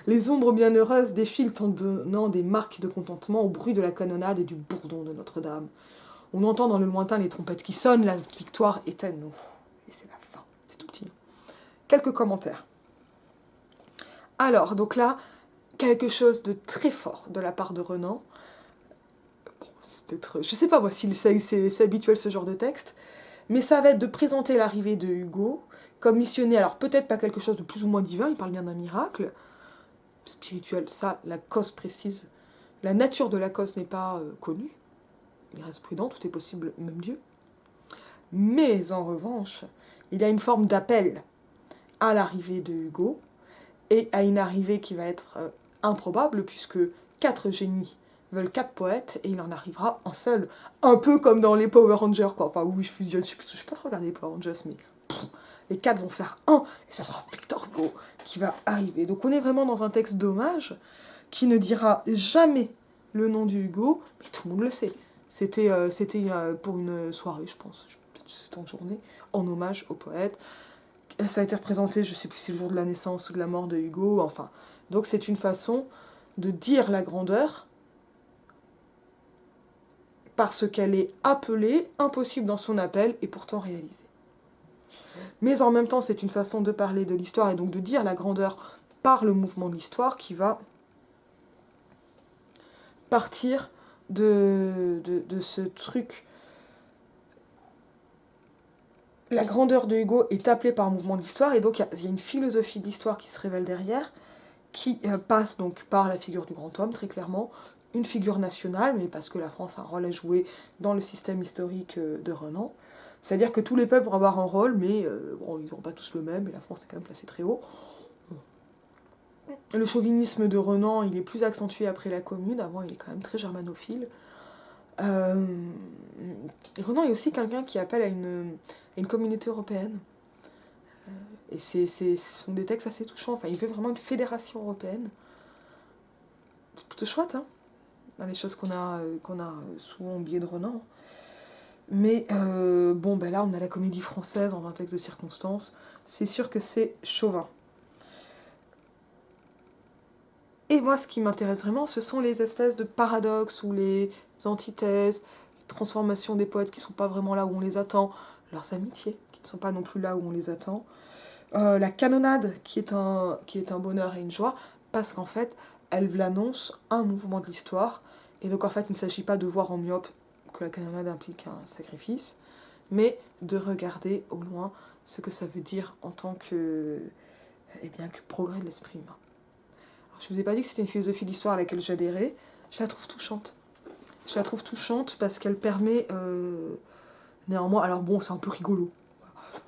Les ombres bienheureuses défilent en donnant des marques de contentement au bruit de la canonnade et du bourdon de Notre-Dame. On entend dans le lointain les trompettes qui sonnent, la victoire est à nous. Et c'est la fin, c'est tout petit. Quelques commentaires. Alors, donc là, quelque chose de très fort de la part de Renan. Bon, c'est peut-être, je sais pas moi si c'est habituel ce genre de texte, mais ça va être de présenter l'arrivée de Hugo comme missionné, alors peut-être pas quelque chose de plus ou moins divin, il parle bien d'un miracle, spirituel, ça, la cause précise. La nature de la cause n'est pas connue, il reste prudent, tout est possible, même Dieu. Mais en revanche, il y a une forme d'appel à l'arrivée de Hugo, et à une arrivée qui va être improbable, puisque 4 génies veulent 4 poètes, et il en arrivera un seul. Un peu comme dans les Power Rangers, quoi. Enfin, où ils fusionnent, je sais pas trop regarder les Power Rangers, mais les 4 vont faire un, et ça sera Victor Hugo qui va arriver. Donc on est vraiment dans un texte d'hommage, qui ne dira jamais le nom du Hugo, mais tout le monde le sait. C'était pour une soirée, je pense, c'était en journée, en hommage au poète. Ça a été représenté, je ne sais plus si c'est le jour de la naissance ou de la mort de Hugo, enfin. Donc c'est une façon de dire la grandeur parce qu'elle est appelée, impossible dans son appel, et pourtant réalisée. Mais en même temps, c'est une façon de parler de l'histoire et donc de dire la grandeur par le mouvement de l'histoire qui va partir de ce truc. La grandeur de Hugo est appelée par le mouvement de l'histoire, et donc il y a une philosophie de l'histoire qui se révèle derrière, qui passe donc par la figure du grand homme, très clairement, une figure nationale, mais parce que la France a un rôle à jouer dans le système historique de Renan. C'est-à-dire que tous les peuples vont avoir un rôle, mais bon, ils n'auront pas tous le même, et la France est quand même placée très haut. Le chauvinisme de Renan, il est plus accentué après la Commune, avant il est quand même très germanophile. Renan est aussi quelqu'un qui appelle à une communauté européenne. Et ce sont des textes assez touchants. Enfin, il veut vraiment une fédération européenne. C'est plutôt chouette, hein, dans les choses qu'on a souvent oubliées de Renan. Mais bon, ben là, on a la comédie française dans un texte de circonstance. C'est sûr que c'est chauvin. Et moi, ce qui m'intéresse vraiment, ce sont les espèces de paradoxes ou les antithèses, les transformations des poètes qui ne sont pas vraiment là où on les attend, leurs amitiés qui ne sont pas non plus là où on les attend. La canonnade qui est un bonheur et une joie, parce qu'en fait, elle annonce un mouvement de l'histoire, et donc en fait, il ne s'agit pas de voir en myope que la canonnade implique un sacrifice, mais de regarder au loin ce que ça veut dire en tant que, que progrès de l'esprit humain. Alors, je ne vous ai pas dit que c'était une philosophie de l'histoire à laquelle j'adhérais, je la trouve touchante. Je la trouve touchante parce qu'elle permet néanmoins, alors bon, c'est un peu rigolo,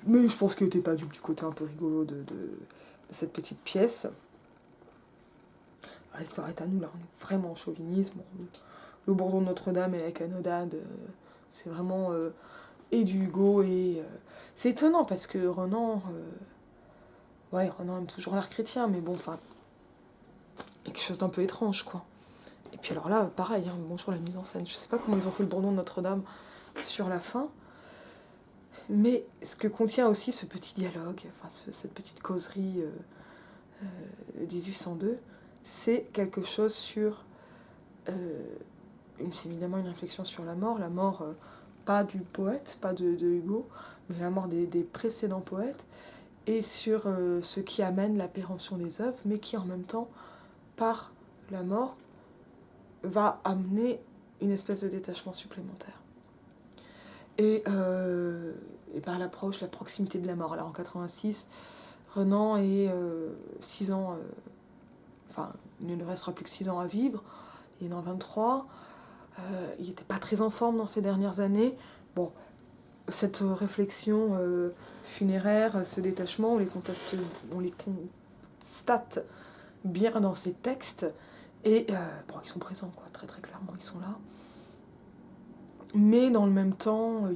mais je pense qu'il n'était pas du côté un peu rigolo de cette petite pièce. La victoire est à nous, là, on est vraiment en chauvinisme. Bon, le bourdon de Notre-Dame et la canonnade, c'est vraiment et du Hugo, et c'est étonnant parce que Renan, Renan aime toujours l'art chrétien, mais bon, enfin, il y a quelque chose d'un peu étrange, quoi. Et puis alors là, pareil, hein, bonjour la mise en scène, je sais pas comment ils ont fait le bourdon de Notre-Dame sur la fin, mais ce que contient aussi ce petit dialogue, enfin cette petite causerie 1802, c'est quelque chose sur... c'est évidemment une réflexion sur la mort pas du poète, pas de Hugo, mais la mort des précédents poètes, et sur ce qui amène la péremption des œuvres, mais qui en même temps, par la mort, va amener une espèce de détachement supplémentaire. Et par l'approche, la proximité de la mort. Alors en 86, Renan est 6 ans, il ne lui restera plus que 6 ans à vivre, il est en 23, il n'était pas très en forme dans ces dernières années. Bon, cette réflexion funéraire, ce détachement, on les constate bien dans ces textes, et ils sont présents, quoi, très très clairement, ils sont là. Mais dans le même temps,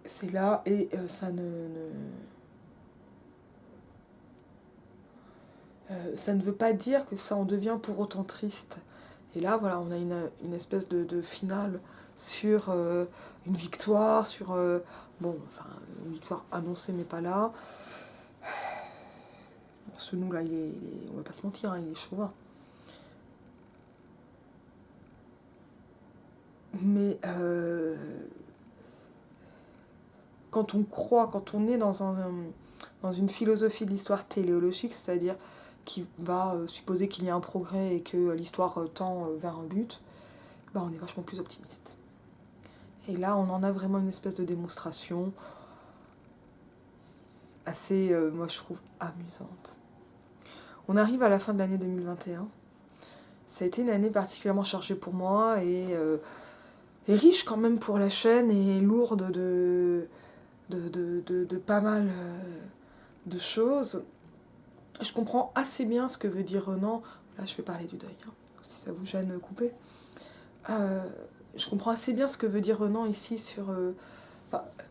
c'est là, et ça ne veut pas dire que ça en devient pour autant triste. Et là, voilà, on a une espèce de finale sur une victoire, sur... une victoire annoncée mais pas là. Bon, ce nous là, on va pas se mentir, hein, il est chauvin. Mais quand on est dans une philosophie de l'histoire téléologique, c'est-à-dire qui va supposer qu'il y a un progrès et que l'histoire tend vers un but, on est vachement plus optimiste. Et là, on en a vraiment une espèce de démonstration assez, moi je trouve, amusante. On arrive à la fin de l'année 2021. Ça a été une année particulièrement chargée pour moi et riche quand même pour la chaîne et lourde de pas mal de choses. Je comprends assez bien ce que veut dire Renan. Là, je vais parler du deuil, hein, si ça vous gêne, coupez. Je comprends assez bien ce que veut dire Renan ici sur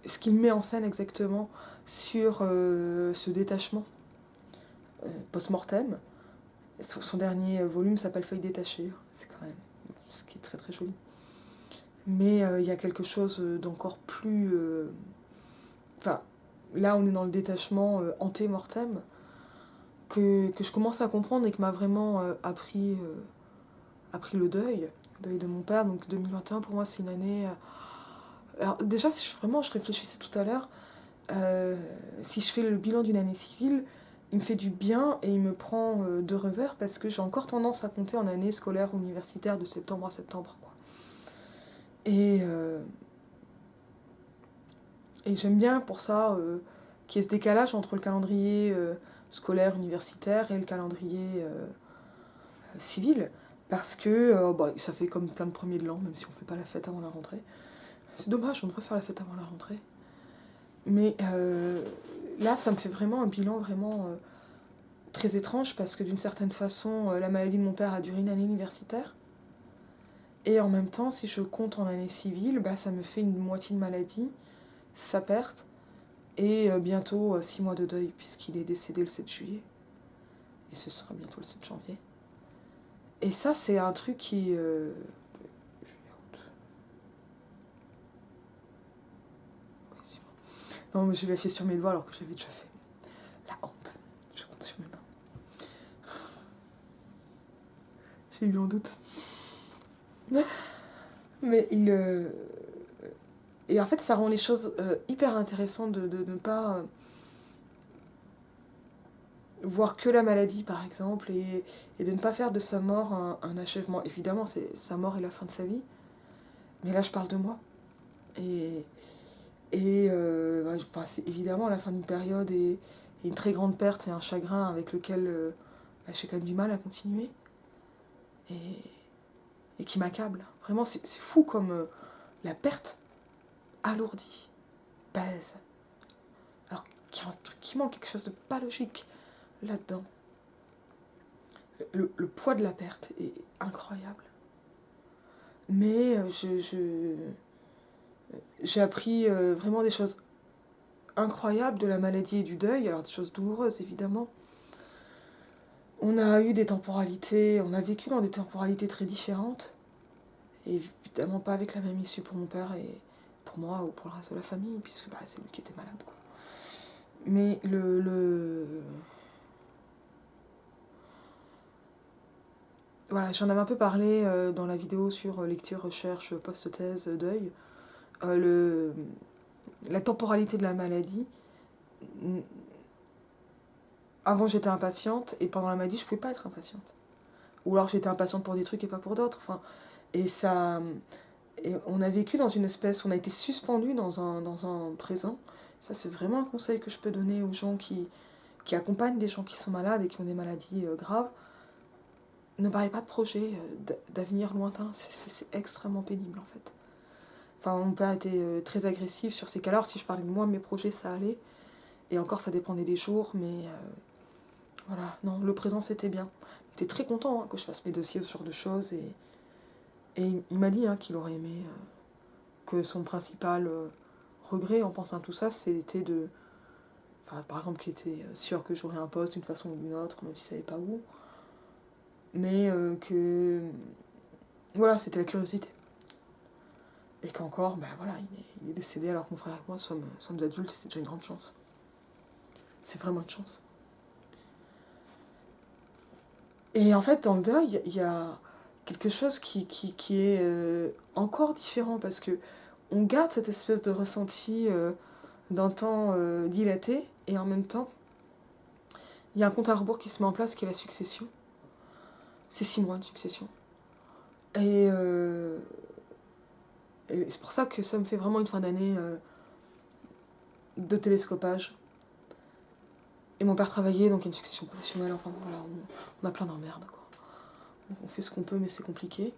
ce qu'il met en scène exactement sur ce détachement post-mortem. Son dernier volume s'appelle Feuilles détachées. C'est quand même ce qui est très très joli. Mais il y a quelque chose d'encore plus... là, on est dans le détachement ante-mortem que je commence à comprendre et que m'a vraiment appris le deuil de mon père. Donc 2021, pour moi, c'est une année... Alors déjà, si je réfléchissais tout à l'heure, si je fais le bilan d'une année civile, il me fait du bien et il me prend de revers parce que j'ai encore tendance à compter en année scolaire universitaire de septembre à septembre, quoi. Et j'aime bien pour ça qu'il y ait ce décalage entre le calendrier scolaire universitaire et le calendrier civil, parce que ça fait comme plein de premiers de l'an, même si on ne fait pas la fête avant la rentrée. C'est dommage, on devrait faire la fête avant la rentrée. Mais là, ça me fait vraiment un bilan vraiment très étrange, parce que d'une certaine façon, la maladie de mon père a duré une année universitaire. Et en même temps, si je compte en année civile, ça me fait une moitié de maladie, sa perte, et bientôt 6 mois de deuil, puisqu'il est décédé le 7 juillet. Et ce sera bientôt le 7 janvier. Et ça, c'est un truc qui... juillet, août. Ouais, 6 mois. Non, mais je l'ai fait sur mes doigts alors que j'avais déjà fait. La honte. Je compte sur mes mains. J'ai eu un doute. Mais et en fait, ça rend les choses hyper intéressantes de ne pas voir que la maladie, par exemple, et de ne pas faire de sa mort un achèvement. Évidemment, sa mort est la fin de sa vie, mais là, je parle de moi. Et c'est évidemment la fin d'une période et une très grande perte et un chagrin avec lequel j'ai quand même du mal à continuer. Et qui m'accable. Vraiment, c'est fou comme la perte alourdit, pèse. Alors qu'il y a un truc qui manque, quelque chose de pas logique là-dedans. Le poids de la perte est incroyable. Mais j'ai appris vraiment des choses incroyables de la maladie et du deuil, alors des choses douloureuses évidemment. On a eu des temporalités, on a vécu dans des temporalités très différentes, et évidemment pas avec la même issue pour mon père et pour moi ou pour le reste de la famille, puisque c'est lui qui était malade, quoi. Mais voilà, j'en avais un peu parlé dans la vidéo sur lecture, recherche, post-thèse, deuil. Euh, le... La temporalité de la maladie. Avant, j'étais impatiente, et pendant la maladie, je pouvais pas être impatiente. Ou alors, j'étais impatiente pour des trucs et pas pour d'autres. Enfin, et ça... Et on a vécu dans une espèce... On a été suspendu dans un présent. Ça, c'est vraiment un conseil que je peux donner aux gens qui accompagnent des gens qui sont malades et qui ont des maladies graves. Ne parlez pas de projet d'avenir lointain. C'est extrêmement pénible, en fait. Enfin, mon père était très agressif sur ces cas-là. Alors, si je parlais de moi, mes projets, ça allait. Et encore, ça dépendait des jours, mais voilà, non, le présent, c'était bien. Il était très content que je fasse mes dossiers, ce genre de choses. Et il m'a dit qu'il aurait aimé que son principal regret en pensant à tout ça, c'était de... Enfin, par exemple, qu'il était sûr que j'aurais un poste d'une façon ou d'une autre, même s'il ne savait pas où. Mais que... Voilà, c'était la curiosité. Et qu'encore, ben voilà, il est décédé alors que mon frère et moi sommes adultes et c'est déjà une grande chance. C'est vraiment une chance. Et en fait, dans le deuil, il y a quelque chose qui est encore différent parce que on garde cette espèce de ressenti d'un temps dilaté et en même temps, il y a un compte à rebours qui se met en place qui est la succession. C'est 6 mois de succession. Et, et c'est pour ça que ça me fait vraiment une fin d'année de télescopage. Et mon père travaillait, donc il y a une succession professionnelle, enfin voilà, on a plein d'emmerdes, quoi. On fait ce qu'on peut, mais c'est compliqué.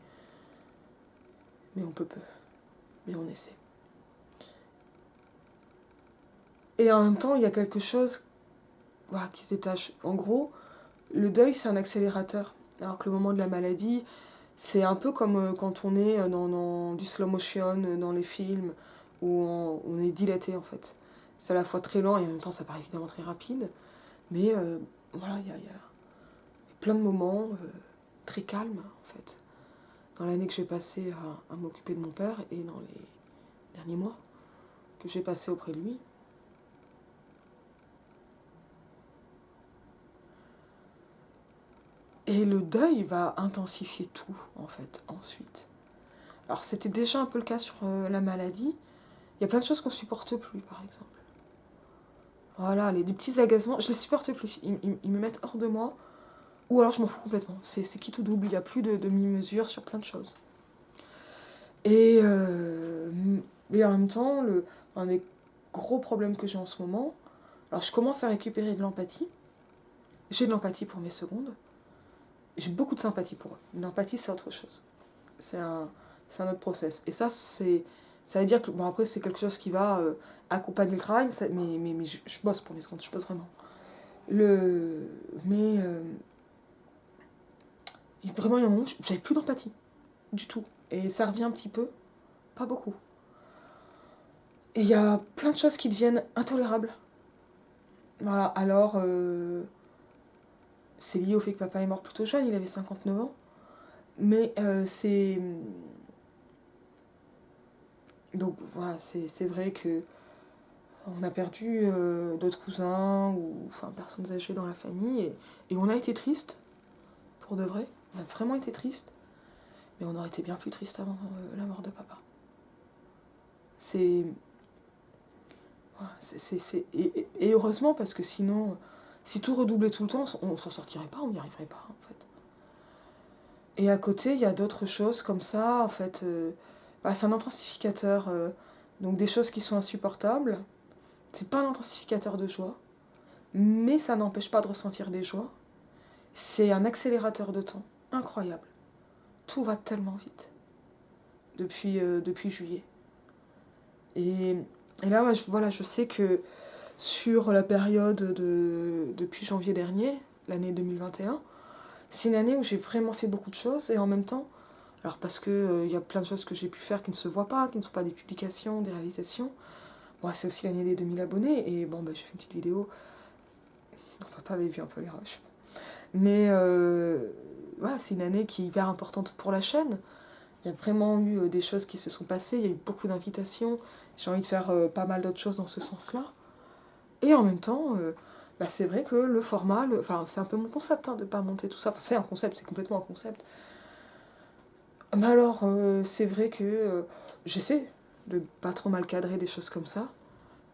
Mais on peut peu. Mais on essaie. Et en même temps, il y a quelque chose voilà, qui se détache. En gros, le deuil, c'est un accélérateur. Alors que le moment de la maladie, c'est un peu comme quand on est dans du slow motion, dans les films, où on est dilaté en fait. C'est à la fois très lent et en même temps ça paraît évidemment très rapide. Mais voilà, il y a plein de moments très calmes en fait. Dans l'année que j'ai passée à m'occuper de mon père et dans les derniers mois que j'ai passé auprès de lui. Et le deuil va intensifier tout, en fait, ensuite. Alors, c'était déjà un peu le cas sur la maladie. Il y a plein de choses qu'on supporte plus, par exemple. Voilà, des petits agacements, je les supporte plus. Ils me mettent hors de moi. Ou alors, je m'en fous complètement. C'est qui tout double. Il n'y a plus de demi-mesure sur plein de choses. Et, et en même temps, un des gros problèmes que j'ai en ce moment, alors je commence à récupérer de l'empathie. J'ai de l'empathie pour mes secondes. J'ai beaucoup de sympathie pour eux. L'empathie, c'est autre chose. C'est un, c'est un autre process. Et ça veut dire que, bon, après, c'est quelque chose qui va accompagner le travail, mais je bosse pour mes secondes, je bosse vraiment. Le, mais vraiment, il y a un moment où j'avais plus d'empathie, du tout. Et ça revient un petit peu, pas beaucoup. Et il y a plein de choses qui deviennent intolérables. Voilà, alors, c'est lié au fait que papa est mort plutôt jeune, il avait 59 ans. Mais c'est. Donc voilà, c'est vrai que on a perdu d'autres cousins ou enfin, personnes âgées dans la famille et on a été triste, pour de vrai. On a vraiment été triste, mais on aurait été bien plus triste avant la mort de papa. C'est. Voilà, et heureusement, parce que sinon, si tout redoublait tout le temps, on s'en sortirait pas, on n'y arriverait pas, en fait. Et à côté, il y a d'autres choses comme ça, en fait. Bah, c'est un intensificateur. Donc des choses qui sont insupportables. C'est pas un intensificateur de joie, mais ça n'empêche pas de ressentir des joies. C'est un accélérateur de temps incroyable. Tout va tellement vite depuis juillet. Et, et là, voilà, je sais que sur la période depuis janvier dernier, l'année 2021, c'est une année où j'ai vraiment fait beaucoup de choses et en même temps, alors parce que y a plein de choses que j'ai pu faire qui ne se voient pas, qui ne sont pas des publications, des réalisations. Bon, c'est aussi l'année des 2000 abonnés et bon, j'ai fait une petite vidéo. Mon papa avait vu un peu les rushs. Mais voilà, c'est une année qui est hyper importante pour la chaîne. Il y a vraiment eu des choses qui se sont passées, il y a eu beaucoup d'invitations. J'ai envie de faire pas mal d'autres choses dans ce sens-là. Et en même temps, c'est vrai que le format, enfin c'est un peu mon concept de pas monter tout ça, enfin c'est un concept, c'est complètement un concept. Mais alors, c'est vrai que j'essaie de pas trop mal cadrer des choses comme ça,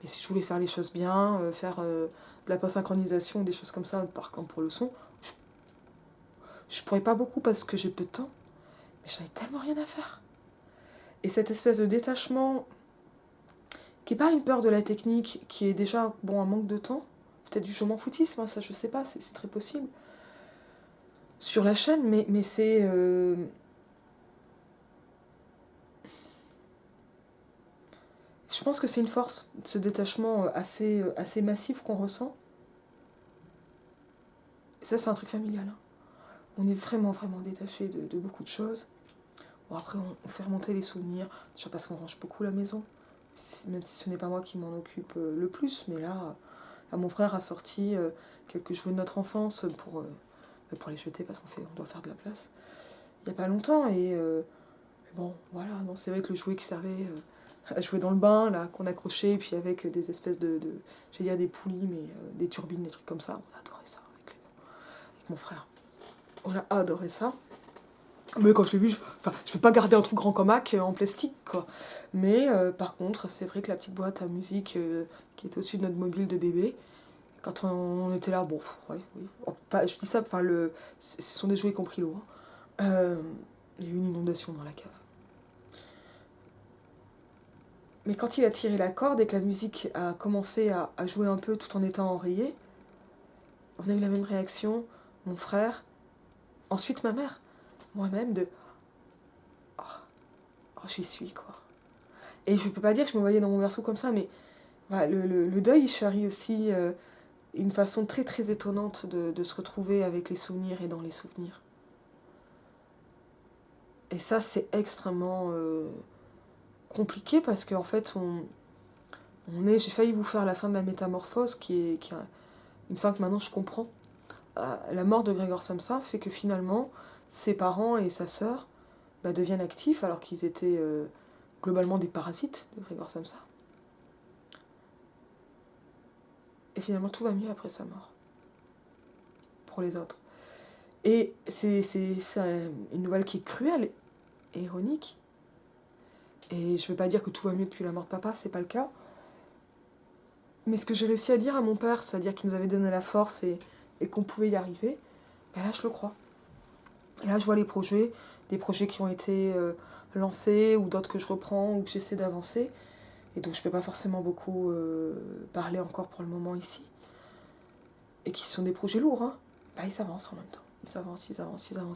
mais si je voulais faire les choses bien, faire de la synchronisation, des choses comme ça, par contre pour le son, je pourrais pas beaucoup parce que j'ai peu de temps, mais j'en ai tellement rien à faire. Et cette espèce de détachement, qui est pas une peur de la technique, qui est déjà un manque de temps, peut-être du je m'en foutisme, ça je sais pas, c'est très possible, sur la chaîne, mais c'est... je pense que c'est une force, ce détachement assez massif qu'on ressent. Et ça, c'est un truc familial. Hein. On est vraiment, vraiment détaché de beaucoup de choses. Bon, après, on fait remonter les souvenirs, déjà parce qu'on range beaucoup la maison, même si ce n'est pas moi qui m'en occupe le plus, mais là mon frère a sorti quelques jouets de notre enfance pour les jeter parce on doit faire de la place. Il n'y a pas longtemps, et bon, voilà, non, c'est vrai que le jouet qui servait à jouer dans le bain, là, qu'on accrochait, et puis avec des espèces j'allais dire des poulies, mais des turbines, des trucs comme ça, on a adoré ça avec mon frère. On a adoré ça. Mais quand je l'ai vu, je vais pas garder un truc grand comme Mac en plastique, quoi. Mais par contre, c'est vrai que la petite boîte à musique qui est au-dessus de notre mobile de bébé, quand on était là, bon, ouais, oui. Je dis ça, ce sont des jouets qui ont pris l'eau. Hein. Il y a eu une inondation dans la cave. Mais quand il a tiré la corde et que la musique a commencé à jouer un peu tout en étant enrayée, on a eu la même réaction, mon frère, ensuite ma mère, moi-même, de oh, j'y suis, quoi. Et je peux pas dire que je me voyais dans mon berceau comme ça, mais voilà, le deuil il charrie aussi une façon très très étonnante de se retrouver avec les souvenirs et dans les souvenirs. Et ça, c'est extrêmement compliqué parce qu'en fait, j'ai failli vous faire la fin de la métamorphose qui est une fin que maintenant je comprends. La mort de Grégor Samsa fait que finalement, ses parents et sa sœur deviennent actifs alors qu'ils étaient globalement des parasites de Grégor Samsa. Et finalement, tout va mieux après sa mort. Pour les autres. Et c'est une nouvelle qui est cruelle et ironique. Et je veux pas dire que tout va mieux depuis la mort de papa, c'est pas le cas. Mais ce que j'ai réussi à dire à mon père, c'est-à-dire qu'il nous avait donné la force et qu'on pouvait y arriver, là je le crois. Et là je vois des projets qui ont été lancés, ou d'autres que je reprends, ou que j'essaie d'avancer. Et donc je peux pas forcément beaucoup parler encore pour le moment ici. Et qui sont des projets lourds, hein. Ils avancent en même temps. Ils avancent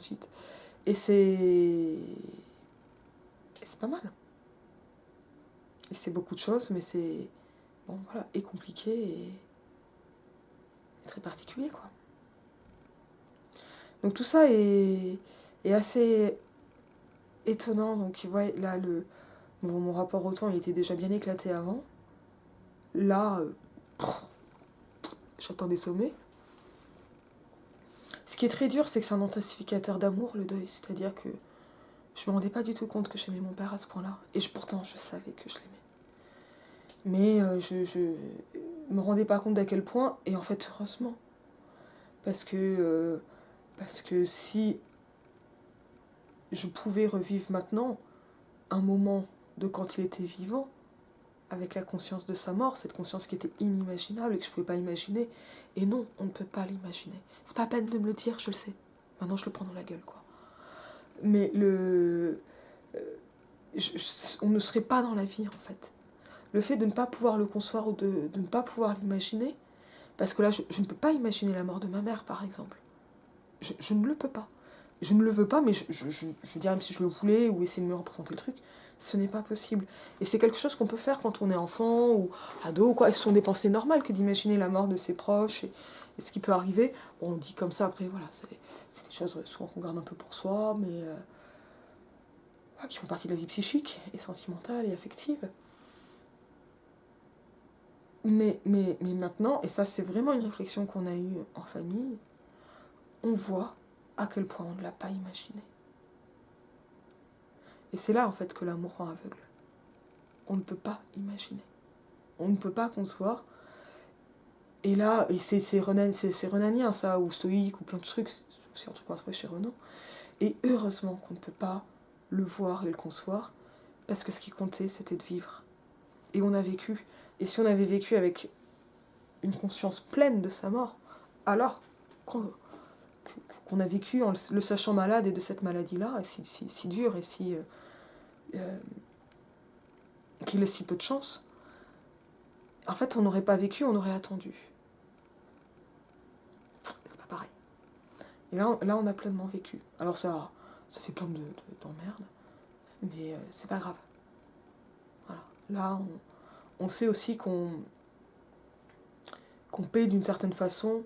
vite. Et c'est pas mal. Et c'est beaucoup de choses, mais c'est et compliqué et très particulier, quoi. Donc tout ça est assez étonnant. Donc ouais, là mon rapport au temps il était déjà bien éclaté avant. Là, j'attends des sommets. Ce qui est très dur, c'est que c'est un intensificateur d'amour, le deuil. C'est-à-dire que je me rendais pas du tout compte que j'aimais mon père à ce point-là. Et pourtant, je savais que je l'aimais. Mais je me rendais pas compte d'à quel point. Et en fait, heureusement. Parce que si je pouvais revivre maintenant un moment de quand il était vivant, avec la conscience de sa mort, cette conscience qui était inimaginable et que je ne pouvais pas imaginer. Et non, on ne peut pas l'imaginer. C'est pas la peine de me le dire, je le sais. Maintenant, je le prends dans la gueule, quoi. Mais on ne serait pas dans la vie, en fait. Le fait de ne pas pouvoir le concevoir ou de ne pas pouvoir l'imaginer, parce que là, je ne peux pas imaginer la mort de ma mère, par exemple. Je ne le peux pas. Je ne le veux pas, mais je veux dire, même si je le voulais, ou essayer de me représenter le truc, ce n'est pas possible. Et c'est quelque chose qu'on peut faire quand on est enfant ou ado ou quoi. Et ce sont des pensées normales que d'imaginer la mort de ses proches et ce qui peut arriver. Bon, on dit comme ça, après, voilà, c'est des choses souvent qu'on garde un peu pour soi, mais qui font partie de la vie psychique et sentimentale et affective. Mais maintenant, et ça c'est vraiment une réflexion qu'on a eue en famille, on voit à quel point on ne l'a pas imaginé. Et c'est là en fait que l'amour rend aveugle. On ne peut pas imaginer. On ne peut pas concevoir. Et là, et c'est renanien ça, ou stoïque, ou plein de trucs, c'est un truc qu'on a trouvé chez Renan. Et heureusement qu'on ne peut pas le voir et le concevoir, parce que ce qui comptait, c'était de vivre. Et on a vécu. Et si on avait vécu avec une conscience pleine de sa mort, alors qu'on a vécu en le sachant malade et de cette maladie-là, si dure et qu'il laisse si peu de chance, en fait, on n'aurait pas vécu, on aurait attendu. C'est pas pareil. Et là, on a pleinement vécu. Alors ça fait plein d'emmerdes, mais c'est pas grave. Voilà. Là, on sait aussi qu'on paye d'une certaine façon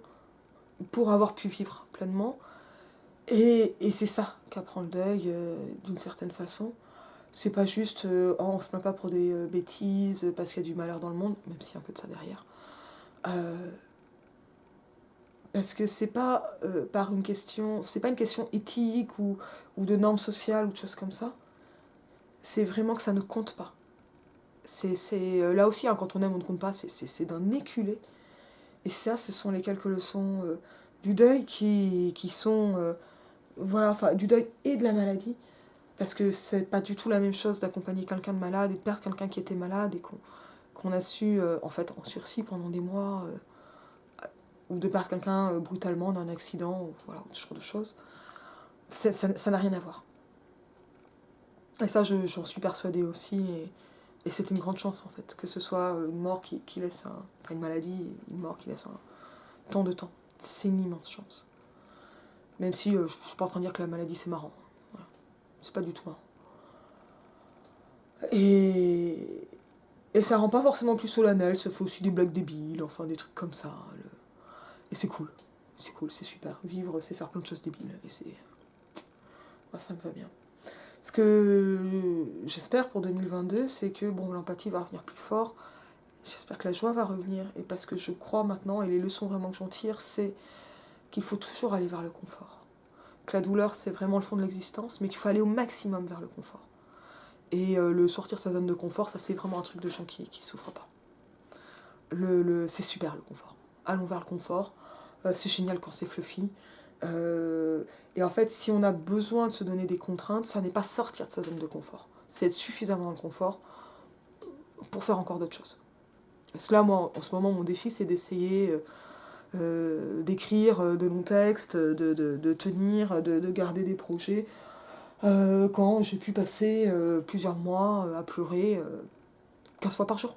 pour avoir pu vivre pleinement. Et c'est ça qu'apprend le deuil, d'une certaine façon. C'est pas juste on se plaint pas pour des bêtises, parce qu'il y a du malheur dans le monde, même s'il y a un peu de ça derrière. Parce que c'est pas c'est pas une question éthique ou de normes sociales ou de choses comme ça. C'est vraiment que ça ne compte pas. Là aussi, hein, quand on aime, on ne compte pas, c'est d'un éculé. Et ça, ce sont les quelques leçons du deuil qui sont voilà, enfin, du deuil et de la maladie, parce que c'est pas du tout la même chose d'accompagner quelqu'un de malade et de perdre quelqu'un qui était malade et qu'on a su, en fait, en sursis pendant des mois, ou de perdre quelqu'un brutalement d'un accident, ou voilà, ce genre de choses. Ça n'a rien à voir. Et ça, j'en suis persuadée aussi, et c'est une grande chance, en fait, que ce soit une mort qui laisse enfin, une maladie, une mort qui laisse tant de temps. C'est une immense chance. Même si je suis pas en train de dire que la maladie c'est marrant. Voilà. C'est pas du tout marrant. Et ça rend pas forcément plus solennel, ça fait aussi des blagues débiles, enfin des trucs comme ça. Et c'est cool. C'est cool, c'est super. Vivre, c'est faire plein de choses débiles. Et ça me va bien. Ce que j'espère pour 2022, c'est que bon, l'empathie va revenir plus fort. J'espère que la joie va revenir. Et parce que je crois maintenant, et les leçons vraiment que j'en tire, c'est qu'il faut toujours aller vers le confort. Que la douleur, c'est vraiment le fond de l'existence, mais qu'il faut aller au maximum vers le confort. Et le sortir de sa zone de confort, ça c'est vraiment un truc de gens qui souffrent pas. C'est super le confort. Allons vers le confort. C'est génial quand c'est fluffy. Et en fait, si on a besoin de se donner des contraintes, ça n'est pas sortir de sa zone de confort. C'est être suffisamment dans le confort pour faire encore d'autres choses. Parce que là, moi, en ce moment, mon défi, c'est d'essayer d'écrire de longs textes, de tenir, de garder des projets. Quand j'ai pu passer plusieurs mois à pleurer 15 fois par jour.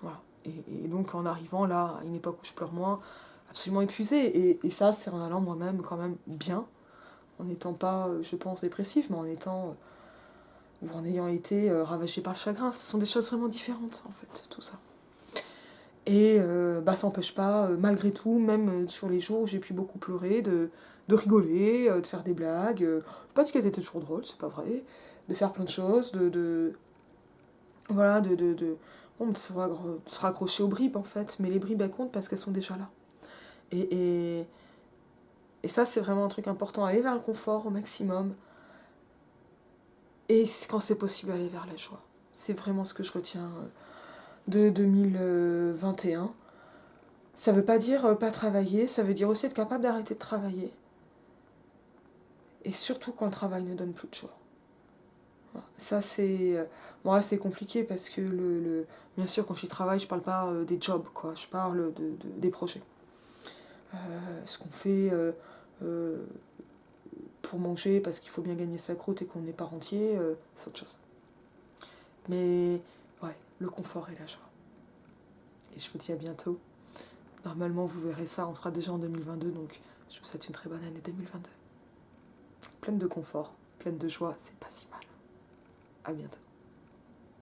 Voilà. Et donc en arrivant là, à une époque où je pleure moins, absolument épuisée. Et ça, c'est en allant moi-même quand même bien, en n'étant pas, je pense, dépressive, mais en étant, ou en ayant été ravagée par le chagrin. Ce sont des choses vraiment différentes, en fait, tout ça. Et ça n'empêche pas, malgré tout, même sur les jours où j'ai pu beaucoup pleurer, de rigoler, de faire des blagues. Pas dire qu'elles étaient toujours drôles, c'est pas vrai. De faire plein de choses, voilà, bon, de se raccrocher aux bribes, en fait. Mais les bribes, elles comptent parce qu'elles sont déjà là. Et, et ça, c'est vraiment un truc important. Aller vers le confort au maximum. Et quand c'est possible, aller vers la joie. C'est vraiment ce que je retiens de 2021. Ça veut pas dire pas travailler, ça veut dire aussi être capable d'arrêter de travailler. Et surtout quand le travail ne donne plus de joie. Voilà. Ça, c'est. Bon, là, c'est compliqué parce que, bien sûr, quand je travaille, je parle pas des jobs, quoi. Je parle des projets. Ce qu'on fait pour manger parce qu'il faut bien gagner sa croûte et qu'on n'est pas rentier, c'est autre chose. Mais, ouais, le confort et la joie. Et je vous dis à bientôt. Normalement, vous verrez ça, on sera déjà en 2022, donc je vous souhaite une très bonne année 2022. Pleine de confort, pleine de joie, c'est pas si mal. À bientôt.